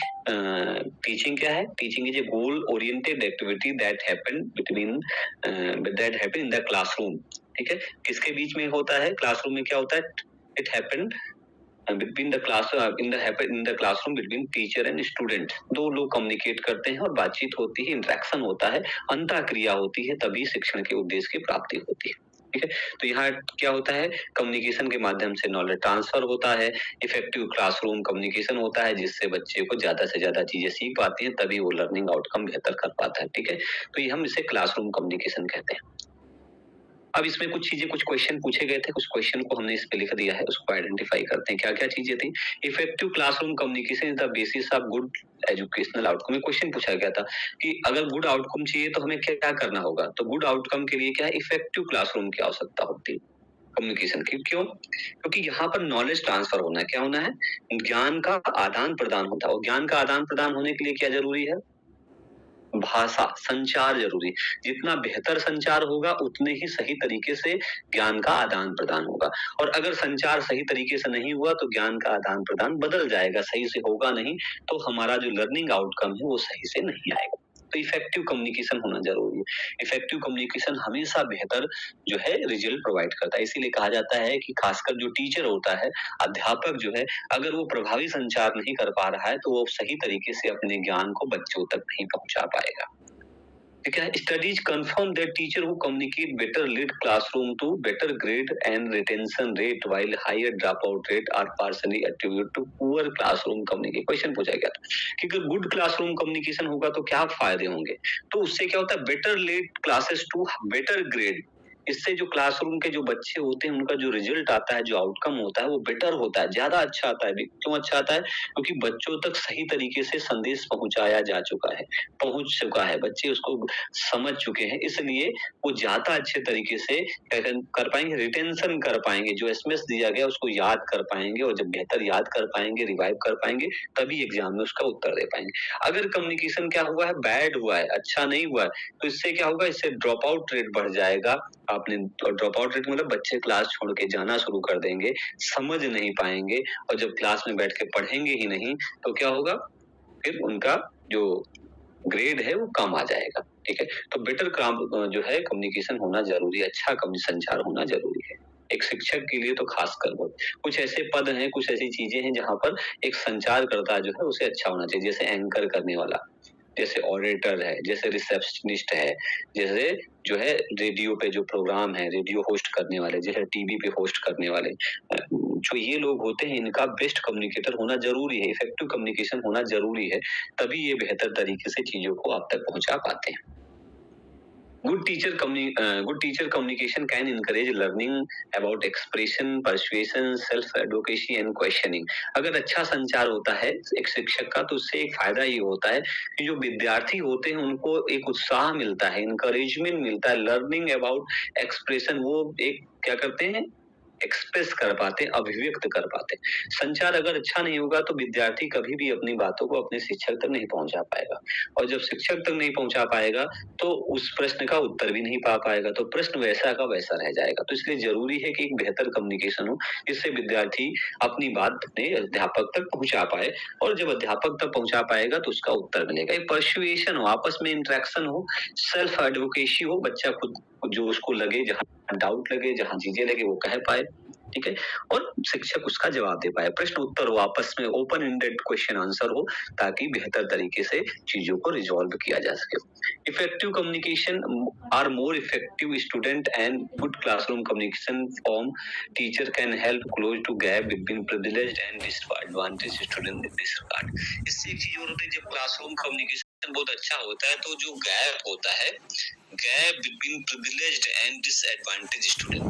टीचिंग क्या है। Teaching is a goal oriented activity that happen in the classroom. ठीक है, किसके बीच में होता है? क्लासरूम में क्या होता है? It happen between the class in the classroom between teacher and student। दो लोग कम्युनिकेट करते हैं और बातचीत होती है, इंटरेक्शन होता है, अंतःक्रिया होती है, तभी शिक्षण के उद्देश्य की प्राप्ति होती है। ठीक है, तो यहाँ क्या होता है? कम्युनिकेशन के माध्यम से नॉलेज ट्रांसफर होता है। इफेक्टिव क्लासरूम कम्युनिकेशन होता है जिससे बच्चे को ज्यादा से ज्यादा चीजें सीख पाती हैं, तभी वो लर्निंग आउटकम बेहतर कर पाता है। ठीक है, तो ये हम इसे क्लासरूम कम्युनिकेशन कहते हैं। अब इसमें कुछ चीजें, कुछ क्वेश्चन पूछे गए थे, कुछ क्वेश्चन को हमने इस पे लिख दिया है, उसको आइडेंटिफाई करते हैं। क्या क्या चीजें थी? Effective classroom communication is the basis of good educational outcome. Question पूछा गया था कि अगर गुड आउटकम चाहिए तो हमें क्या करना होगा? तो गुड आउटकम के लिए क्या है? इफेक्टिव क्लासरूम की आवश्यकता होती है कम्युनिकेशन की। क्यों? क्योंकि यहाँ पर नॉलेज ट्रांसफर होना है। क्या होना है? ज्ञान का आदान प्रदान होता है। और ज्ञान का आदान प्रदान होने के लिए क्या जरूरी है? भाषा, संचार जरूरी। जितना बेहतर संचार होगा उतने ही सही तरीके से ज्ञान का आदान प्रदान होगा। और अगर संचार सही तरीके से नहीं हुआ तो ज्ञान का आदान प्रदान बदल जाएगा, सही से होगा नहीं, तो हमारा जो लर्निंग आउटकम है वो सही से नहीं आएगा। तो इफेक्टिव कम्युनिकेशन होना जरूरी है। इफेक्टिव कम्युनिकेशन हमेशा बेहतर जो है रिजल्ट प्रोवाइड करता है। इसीलिए कहा जाता है कि खासकर जो टीचर होता है, अध्यापक जो है, अगर वो प्रभावी संचार नहीं कर पा रहा है तो वो सही तरीके से अपने ज्ञान को बच्चों तक नहीं पहुंचा पाएगा। ठीक है, studies confirm that teacher who communicate better lead classroom to better grade and retention rate while higher drop out rate are partially attribute to poor classroom communication. Question पूछा गया था कि अगर गुड क्लासरूम कम्युनिकेशन होगा तो क्या फायदे होंगे? तो उससे क्या होता है? Better lead classes to better grade. इससे जो क्लासरूम के जो बच्चे होते हैं उनका जो रिजल्ट आता है, जो आउटकम होता है वो बेटर होता है, ज्यादा अच्छा आता है। क्यों अच्छा आता है? क्योंकि बच्चों तक सही तरीके से संदेश पहुंचाया जा चुका है, पहुंच चुका है, बच्चे उसको समझ चुके हैं, इसलिए वो ज्यादा अच्छे तरीके से कर पाएंगे, रिटेंशन कर पाएंगे, जो एसएमएस दिया गया उसको याद कर पाएंगे, और जब बेहतर याद कर पाएंगे, रिवाइव कर पाएंगे, तभी एग्जाम में उसका उत्तर दे पाएंगे। अगर कम्युनिकेशन क्या हुआ है? बैड हुआ है, अच्छा नहीं हुआ है, तो इससे क्या होगा? इससे ड्रॉप आउट रेट बढ़ जाएगा। आपने ड्रॉप आउट रेट मतलब बच्चे क्लास छोड़ के जाना शुरू कर देंगे, समझ नहीं पाएंगे, और जब क्लास में बैठ के पढ़ेंगे ही नहीं तो क्या होगा? फिर उनका जो ग्रेड है वो कम आ जाएगा। ठीक है, तो बेटर जो है कम्युनिकेशन होना जरूरी है, अच्छा संचार होना जरूरी है एक शिक्षक के लिए। तो खासकर कुछ ऐसे पद हैं, कुछ ऐसी चीजें हैं जहां पर एक संचारकर्ता जो है उसे अच्छा होना चाहिए, जैसे एंकर करने वाला, जैसे ऑडिटर है, जैसे रिसेप्शनिस्ट है, जैसे जो है रेडियो पे जो प्रोग्राम है, रेडियो होस्ट करने वाले, जैसे टीवी पे होस्ट करने वाले, जो ये लोग होते हैं, इनका बेस्ट कम्युनिकेटर होना जरूरी है, इफेक्टिव कम्युनिकेशन होना जरूरी है, तभी ये बेहतर तरीके से चीजों को आप तक पहुंचा पाते हैं। Good teacher communication can encourage learning about expression, persuasion, self-advocacy and questioning। अगर अच्छा संचार होता है एक शिक्षक का तो उससे एक फायदा ये होता है कि जो विद्यार्थी होते हैं उनको एक उत्साह मिलता है, encouragement मिलता है, learning about expression, वो एक क्या करते हैं? एक्सप्रेस कर पाते, अभिव्यक्त कर पाते। संचार अगर अच्छा नहीं होगा तो विद्यार्थी कभी भी अपनी बातों को अपने शिक्षक तक नहीं पहुंचा पाएगा, और जब शिक्षक तक नहीं पहुंचा पाएगा तो उस प्रश्न का उत्तर भी नहीं पा पाएगा, तो प्रश्न वैसा का वैसा रह जाएगा। तो इसलिए जरूरी है कि एक बेहतर कम्युनिकेशन हो, जिससे विद्यार्थी अपनी बात अपने अध्यापक तक पहुंचा पाए, और जब अध्यापक तक पहुंचा पाएगा तो उसका उत्तर मिलेगा। एक पर्सुएशन हो, आपस में इंटरेक्शन हो, सेल्फ एडवोकेसी हो, बच्चा खुद जो उसको लगे, जहां डाउट लगे, जहां चीजें लगे वो कह पाए। ठीक है, और शिक्षक उसका जवाब दे पाए, प्रश्न उत्तर हो, आपस में ओपन एंडेड क्वेश्चन आंसर हो, ताकि बेहतर तरीके से चीजों को रिजॉल्व किया जा सके। Effective communication are more effective student and good classroom communication from teacher can help close to gap between privileged and disadvantaged student in this regard. इससे एक चीज और होती है, जब क्लासरूम कम्युनिकेशन बहुत अच्छा होता है तो जो गैप होता है, gap between privileged and disadvantaged student,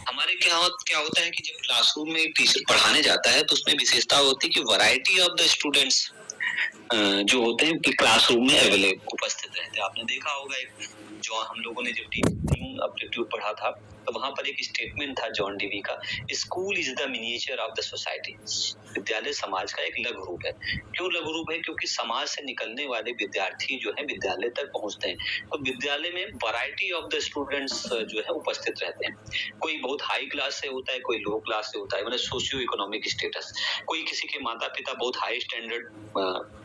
हमारे क्या होता है कि जब क्लासरूम में एक टीचर पढ़ाने जाता है तो उसमें विशेषता होती है कि वैरायटी ऑफ द स्टूडेंट्स जो होते हैं क्लासरूम में अवेलेबल उपस्थित रहते हैं। आपने देखा होगा एक जो हम लोगों ने जब टीचिंग एप्टीट्यूड पढ़ा था तो वहां पर एक स्टेटमेंट था जॉन डीवी का, school is the miniature of the society. विद्यालय समाज का एक लघु रूप है। क्यों लघु रूप है? क्योंकि समाज से निकलने वाले विद्यार्थी जो है विद्यालय तक पहुंचते हैं, तो विद्यालय में वैरायटी ऑफ द स्टूडेंट्स जो है उपस्थित रहते हैं। कोई बहुत हाई क्लास से होता है, कोई लो क्लास से होता है, मतलब सोशियो इकोनॉमिक स्टेटस। कोई किसी के माता पिता बहुत हाई स्टैंडर्ड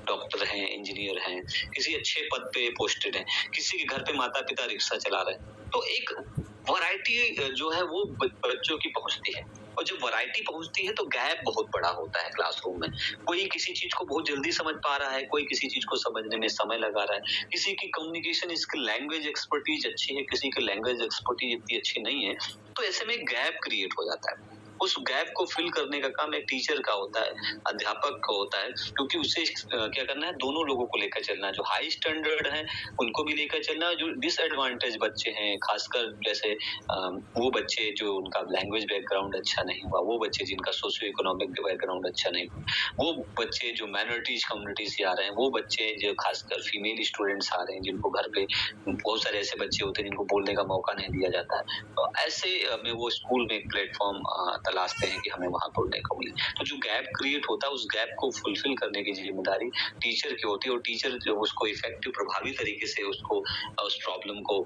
डॉक्टर हैं, इंजीनियर हैं, किसी अच्छे पद पे पोस्टेड हैं, किसी के घर पे माता पिता रिक्शा चला रहे हैं। तो एक वैरायटी जो है वो बच्चों की पहुंचती है, और जब वैरायटी पहुंचती है तो गैप बहुत बड़ा होता है क्लासरूम में। कोई किसी चीज को बहुत जल्दी समझ पा रहा है, कोई किसी चीज को समझने में समय लगा रहा है, किसी की कम्युनिकेशन स्किल, लैंग्वेज एक्सपर्टीज अच्छी है, किसी की लैंग्वेज एक्सपर्टीज इतनी अच्छी नहीं है। तो ऐसे में गैप क्रिएट हो जाता है। उस गैप को फिल करने का काम एक टीचर का होता है, अध्यापक का होता है, क्योंकि उसे क्या करना है, दोनों लोगों को लेकर चलना है। जो हाई स्टैंडर्ड है उनको भी लेकर चलना है, जो डिसएडवांटेज बच्चे हैं, खासकर जैसे वो बच्चे जो उनका लैंग्वेज बैकग्राउंड अच्छा नहीं हुआ, वो बच्चे जिनका सोशियो इकोनॉमिक बैकग्राउंड अच्छा नहीं हुआ, वो बच्चे जो माइनॉरिटीज कम्युनिटी से आ रहे हैं, वो बच्चे जो खासकर फीमेल स्टूडेंट्स आ रहे हैं, जिनको घर पे बहुत सारे ऐसे बच्चे होते हैं जिनको बोलने का मौका नहीं दिया जाता है। तो ऐसे में वो स्कूल में एक प्लेटफॉर्म तलाशते हैं कि हमें वहां बोलने को मिले। तो जो गैप क्रिएट होता है, उस गैप को फुलफिल करने की जिम्मेदारी टीचर की होती है, और टीचर जो उसको इफेक्टिव प्रभावी तरीके से उसको उस प्रॉब्लम को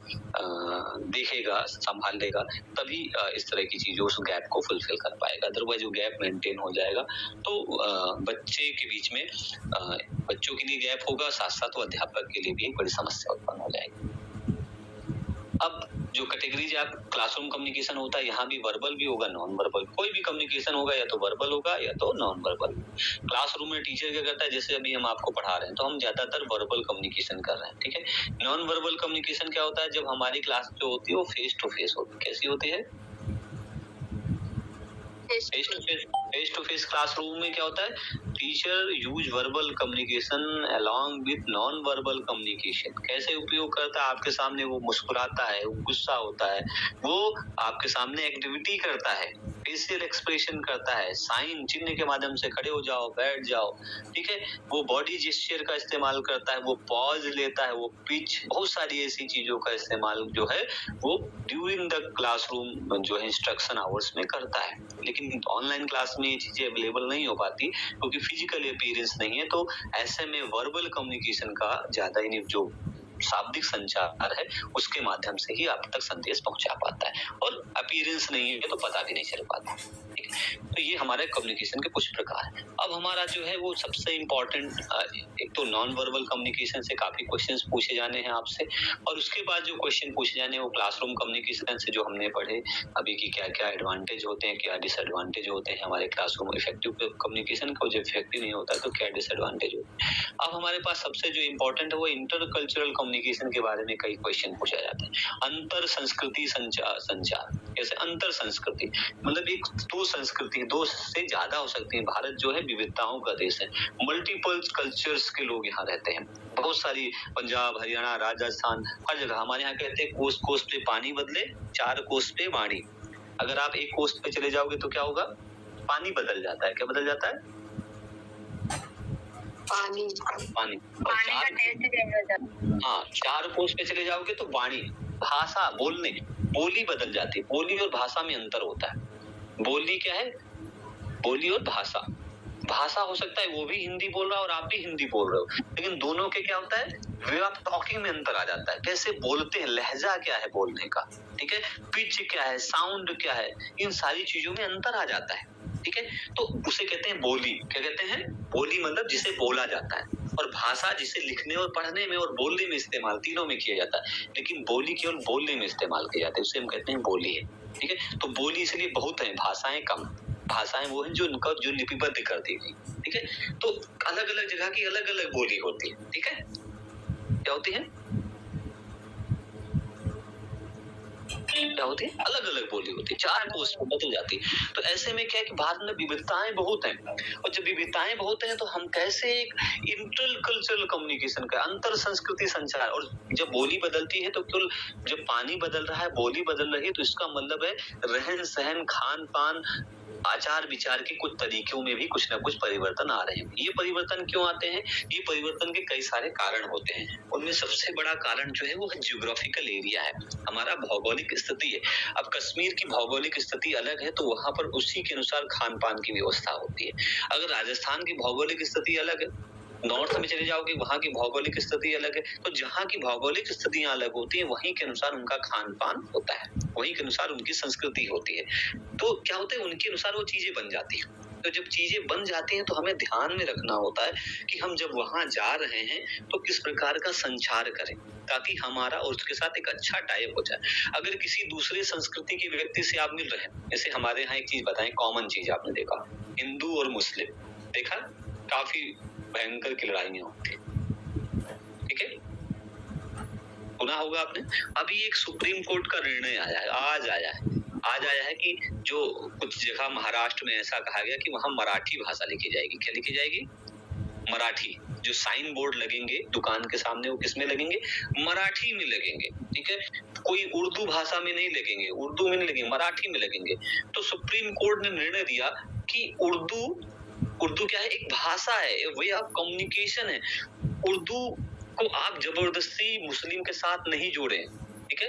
देखेगा, संभाल लेगा, तभी इस तरह की चीजों उस गैप को फुलफिल कर पाएगा। अदरवाइज वो गैप मेंटेन हो जाएगा तो बच्चे के बीच में बच्चों के लिए गैप होगा, साथ साथ वो अध्यापक के लिए भी एक बड़ी समस्या उत्पन्न हो जाएगी। अब जो कैटेगरीज आप क्लासरूम कम्युनिकेशन होता है, यहाँ भी वर्बल भी होगा, नॉन वर्बल, कोई भी कम्युनिकेशन होगा, या तो वर्बल होगा या तो नॉन वर्बल। क्लासरूम में टीचर क्या करता है, जैसे अभी हम आपको पढ़ा रहे हैं तो हम ज्यादातर वर्बल कम्युनिकेशन कर रहे हैं, ठीक है। नॉन वर्बल कम्युनिकेशन क्या होता है, जब हमारी क्लास जो होती है वो फेस टू फेस होती है। कैसी होती है? फेस टू फेस क्लासरूम में क्या होता है, teacher use verbal communication along with non verbal communication. कैसे उपयोग करता है? आपके सामने वो मुस्कुराता है, वो गुस्सा होता है, वो आपके सामने एक्टिविटी करता है, फेशियल एक्सप्रेशन करता है, साइन चिन्ह के माध्यम से खड़े हो जाओ, बैठ जाओ, ठीक है। वो बॉडी जेस्चर का इस्तेमाल करता है, वो पॉज लेता है, वो पिच, बहुत सारी ऐसी चीजों का इस्तेमाल जो है वो ड्यूरिंग द क्लासरूम जो है इंस्ट्रक्शन आवर्स में करता है। लेकिन ऑनलाइन क्लास में ये चीजें अवेलेबल नहीं हो पाती क्योंकि फिजिकल अपीयरेंस नहीं है, तो ऐसे में वर्बल कम्युनिकेशन का ज्यादा जो शाब्दिक संचार है उसके माध्यम से ही आप तक संदेश पहुंचा पाता है, और अपीयरेंस नहीं है तो पता भी नहीं चल पाता। तो ये हमारे कम्युनिकेशन के कुछ प्रकार हैं। अब हमारा जो है वो सबसे इम्पोर्टेंट, एक तो नॉन वर्बल कम्युनिकेशन से काफी क्वेश्चंस पूछे जाने हैं आपसे, और उसके बाद जो क्वेश्चन पूछे जाने हैं वो क्लासरूम कम्युनिकेशन से जो हमने पढ़े अभी की क्या क्या एडवांटेज होते हैं, क्या डिसएडवांटेज होते हैं हमारे क्लासरूम इफेक्टिव कम्युनिकेशन का, जो इफेक्टिव नहीं होता तो क्या डिसएडवांटेज होते हैं। अब हमारे पास सबसे जो इम्पोर्टेंट है वो इंटर कल्चरल कम्युनिकेशन के बारे में कई क्वेश्चन पूछा जाता है। अंतर संस्कृति संचार, जैसे अंतर संस्कृति मतलब एक दो संस्कृति, दो से ज्यादा हो सकती है। भारत जो है विविधताओं का देश है, मल्टीपल कल्चर्स के लोग यहाँ रहते हैं, बहुत सारी, पंजाब, हरियाणा, राजस्थान, हर जगह। हमारे यहाँ कहते हैं कोस कोस पे पानी बदले, चार कोस पे वाणी। अगर आप एक कोस पे चले जाओगे तो क्या होगा, पानी बदल जाता है। क्या बदल जाता है? पानी पानी का टेस्ट। हाँ, चार कोस पे चले जाओगे तो वाणी, भाषा, बोलने, बोली बदल जाती है। बोली और भाषा में अंतर होता है। बोली क्या है? बोली और भाषा। भाषा हो सकता है वो भी हिंदी बोल रहा है और आप भी हिंदी बोल रहे हो, लेकिन दोनों के क्या होता है, वे ऑफ टॉकिंग में अंतर आ जाता है। कैसे बोलते हैं, लहजा क्या है बोलने का, ठीक है, पिच क्या है, साउंड क्या है, इन सारी चीजों में अंतर आ जाता है, ठीक है। तो उसे कहते हैं बोली। क्या कहते हैं? बोली मतलब जिसे बोला जाता है, और भाषा जिसे लिखने और पढ़ने में और बोलने में इस्तेमाल, तीनों में किया जाता है, लेकिन बोली केवल बोलने में इस्तेमाल किया जाता है, उसे हम कहते हैं बोली है, ठीक है। तो बोली इसलिए बहुत है, भाषाएं कम। भाषाएं वो है जो उनका जो लिपिबद्ध कर दी गई, ठीक है। तो अलग अलग जगह की अलग अलग बोली होती है, ठीक है। क्या होती है? क्या होती है? अलग अलग बोली होती है, चार कोस में बदल जाती है। तो ऐसे में क्या है कि भारत में विविधताएं बहुत हैं, और जब विविधताएं बहुत हैं तो हम कैसे एक इंटर कल्चरल कम्युनिकेशन का, अंतर संस्कृति संचार, और जब बोली बदलती है तो केवल जब पानी बदल रहा है, बोली बदल रही है, तो इसका मतलब है रहन सहन, खान पान, आचार विचार के कुछ तरीकों में भी कुछ ना कुछ परिवर्तन आ रहे हैं। ये परिवर्तन क्यों आते हैं? ये परिवर्तन के कई सारे कारण होते हैं। उनमें सबसे बड़ा कारण जो है वो जियोग्राफिकल एरिया है, हमारा भौगोलिक स्थिति है। अब कश्मीर की भौगोलिक स्थिति अलग है तो वहां पर उसी के अनुसार खान पान की व्यवस्था होती है। अगर राजस्थान की भौगोलिक स्थिति अलग है, नॉर्थ में चले जाओगे वहां की भौगोलिक स्थिति अलग है, तो जहाँ की भौगोलिक स्थितियां अलग होती है वहीं के अनुसार उनका खान पान होता है, वहीं के अनुसार उनकी संस्कृति होती है। तो क्या होता है, उनके अनुसार वो चीजें बन जाती है। तो जब चीजें बन जाती हैं तो हमें ध्यान में रखना होता है कि हम जब वहां जा रहे हैं तो किस प्रकार का संचार करें ताकि हमारा और उसके साथ एक अच्छा टाइप हो जाए। अगर किसी दूसरे संस्कृति के व्यक्ति से आप मिल रहे हैं, जैसे हमारे यहाँ एक चीज बताएं, कॉमन चीज आपने देखा, हिंदू और मुस्लिम, देखा काफी भयंकर की लड़ाइयां होती है, ठीक है, सुना होगा आपने। अभी एक सुप्रीम कोर्ट का निर्णय आया है, आज आया है कि जो कुछ जगह महाराष्ट्र में ऐसा कहा गया कि वहां मराठी भाषा लिखी जाएगी। क्या लिखी जाएगी? मराठी। जो साइन बोर्ड लगेंगे दुकान के सामने वो किसमें लगेंगे? मराठी में लगेंगे, ठीक है, कोई उर्दू भाषा में नहीं लगेंगे, उर्दू में नहीं लगेंगे, मराठी में लगेंगे। तो सुप्रीम कोर्ट ने निर्णय दिया कि उर्दू क्या है? एक भाषा है, वे ऑफ कम्युनिकेशन है। उर्दू को आप जबरदस्ती मुस्लिम के साथ नहीं जोड़े, ठीक है।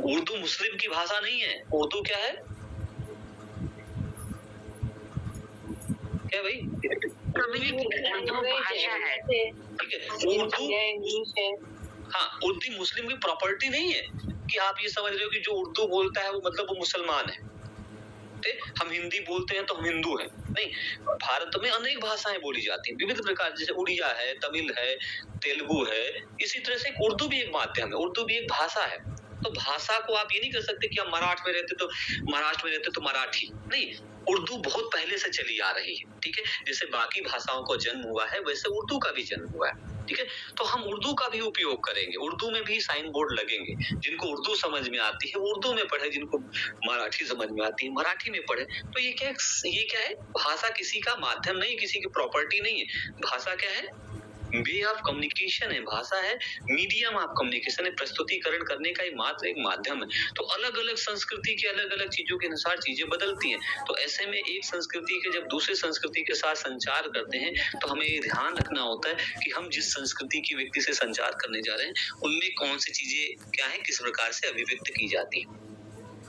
उर्दू मुस्लिम की भाषा नहीं है। उर्दू क्या है? क्या भाई? भाषा है, ठीक है। उर्दू, हाँ, उर्दू मुस्लिम की प्रॉपर्टी नहीं है कि आप ये समझ रहे हो कि जो उर्दू बोलता है वो मतलब वो मुसलमान है। हम हिंदी बोलते हैं तो हम हिंदू हैं, नहीं। भारत में अनेक भाषाएं बोली जाती हैं, विविध प्रकार, जैसे उड़िया है, तमिल है, तेलुगु है, इसी तरह से उर्दू भी एक माध्यम है, उर्दू भी एक भाषा है। तो भाषा को आप ये नहीं कर सकते कि आप महाराष्ट्र में रहते तो मराठी नहीं। उर्दू बहुत पहले से चली आ रही है, ठीक है। जैसे बाकी भाषाओं का जन्म हुआ है वैसे उर्दू का भी जन्म हुआ है, ठीक है। तो हम उर्दू का भी उपयोग करेंगे, उर्दू में भी साइन बोर्ड लगेंगे। जिनको उर्दू समझ में आती है वो उर्दू में पढ़े, जिनको मराठी समझ में आती है मराठी में पढ़े। तो ये क्या है? भाषा किसी का माध्यम नहीं, किसी की प्रॉपर्टी नहीं है। भाषा क्या है? वे ऑफ कम्युनिकेशन है, भाषा है मीडियम ऑफ कम्युनिकेशन है, प्रस्तुतिकरण करने का एक माध्यम है। तो अलग अलग संस्कृति के अलग अलग चीजों के अनुसार चीजें बदलती हैं। तो ऐसे में एक संस्कृति के जब दूसरे संस्कृति के साथ संचार करते हैं तो हमें ये ध्यान रखना होता है कि हम जिस संस्कृति की व्यक्ति से संचार करने जा रहे हैं उनमें कौन सी चीजें क्या है, किस प्रकार से अभिव्यक्त की जाती है।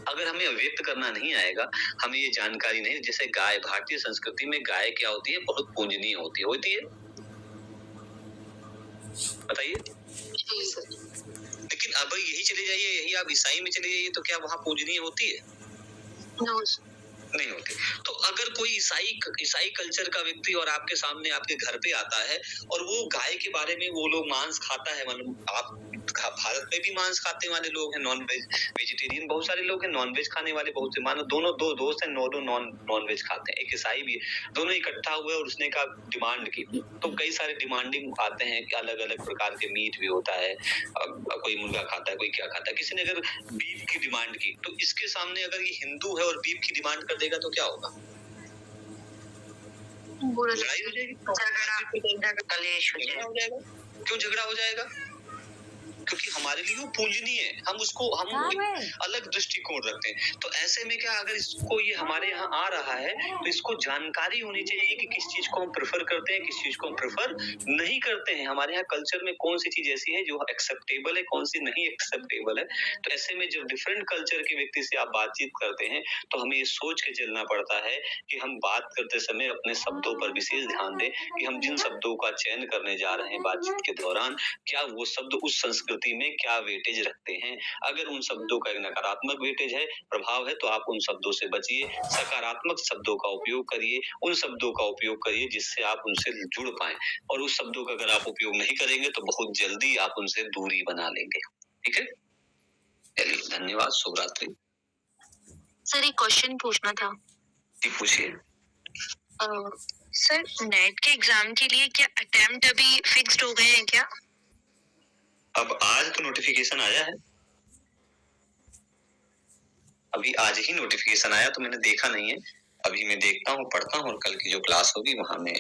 अगर हमें अभिव्यक्त करना नहीं आएगा, हमें ये जानकारी नहीं, जैसे गाय, भारतीय संस्कृति में गाय क्या होती है? बहुत पूजनीय होती है, बताइए। लेकिन अब यही चले जाइए, यही आप ईसाई में चले जाइए तो क्या वहां पूजनीय होती है? नहीं होती। तो अगर कोई ईसाई कल्चर का व्यक्ति और आपके सामने आपके घर पे आता है और वो गाय के बारे में, वो लोग मांस खाता है, मतलब आप भारत में भी मांस खाने वाले लोग हैं, नॉन वेजिटेरियन बहुत सारे लोग हैं, नॉन वेज खाने वाले बहुत से, मानो दोनों दो दोस्त हैं, नॉन वेज खाते हैं, एक ईसाई भी है, दोनों इकट्ठा हुए और उसने का डिमांड की। तो कई सारे डिमांडिंग आते हैं कि अलग अलग प्रकार के मीट भी होता है, कोई मुर्गा खाता है, कोई क्या खाता है। किसी ने अगर बीफ की डिमांड की तो इसके सामने अगर ये हिंदू है और बीफ की डिमांड कर देगा तो क्या होगा? लड़ाई हो जाएगी, कलेश हो जाएगा। क्यों झगड़ा हो जाएगा? क्योंकि हमारे लिए वो पूजनीय है, हम अलग दृष्टिकोण रखते हैं। तो ऐसे में क्या, अगर इसको ये हमारे यहाँ आ रहा है तो इसको जानकारी होनी चाहिए कि किस चीज को हम प्रेफर करते हैं, किस चीज को हम प्रेफर नहीं करते हैं। हमारे यहाँ कल्चर में कौन सी चीज ऐसी है जो एक्सेप्टेबल है, कौन सी नहीं एक्सेप्टेबल है। तो ऐसे में जब डिफरेंट कल्चर के व्यक्ति से आप बातचीत करते हैं तो हमें ये सोच के चलना पड़ता है कि हम बात करते समय अपने शब्दों पर विशेष ध्यान दें कि हम जिन शब्दों का चयन करने जा रहे हैं बातचीत के दौरान, क्या वो शब्द उस संस्कृति में क्या वेटेज रखते हैं। अगर उन शब्दों का एक नकारात्मक वेटेज है, प्रभाव है, तो आप उन शब्दों से बचिए। सकारात्मक शब्दों का उपयोग करिए, उन शब्दों का उपयोग करिए जिससे आप उनसे जुड़ पाएं। और उस शब्दों का अगर आप उपयोग नहीं करेंगे तो बहुत जल्दी आप उनसे दूरी बना लेंगे, ठीक है। चलिए, धन्यवाद, शुभ रात्रि। सर एक क्वेश्चन पूछना था। पूछिए। सर नेट के एग्जाम के लिए क्या अटेम्प्ट अभी फिक्स्ड हो गए हैं क्या? अब आज तो नोटिफिकेशन आया है, अभी आज ही नोटिफिकेशन आया तो मैंने देखा नहीं है। अभी मैं देखता हूँ, पढ़ता हूँ और कल की जो क्लास होगी वहां मैं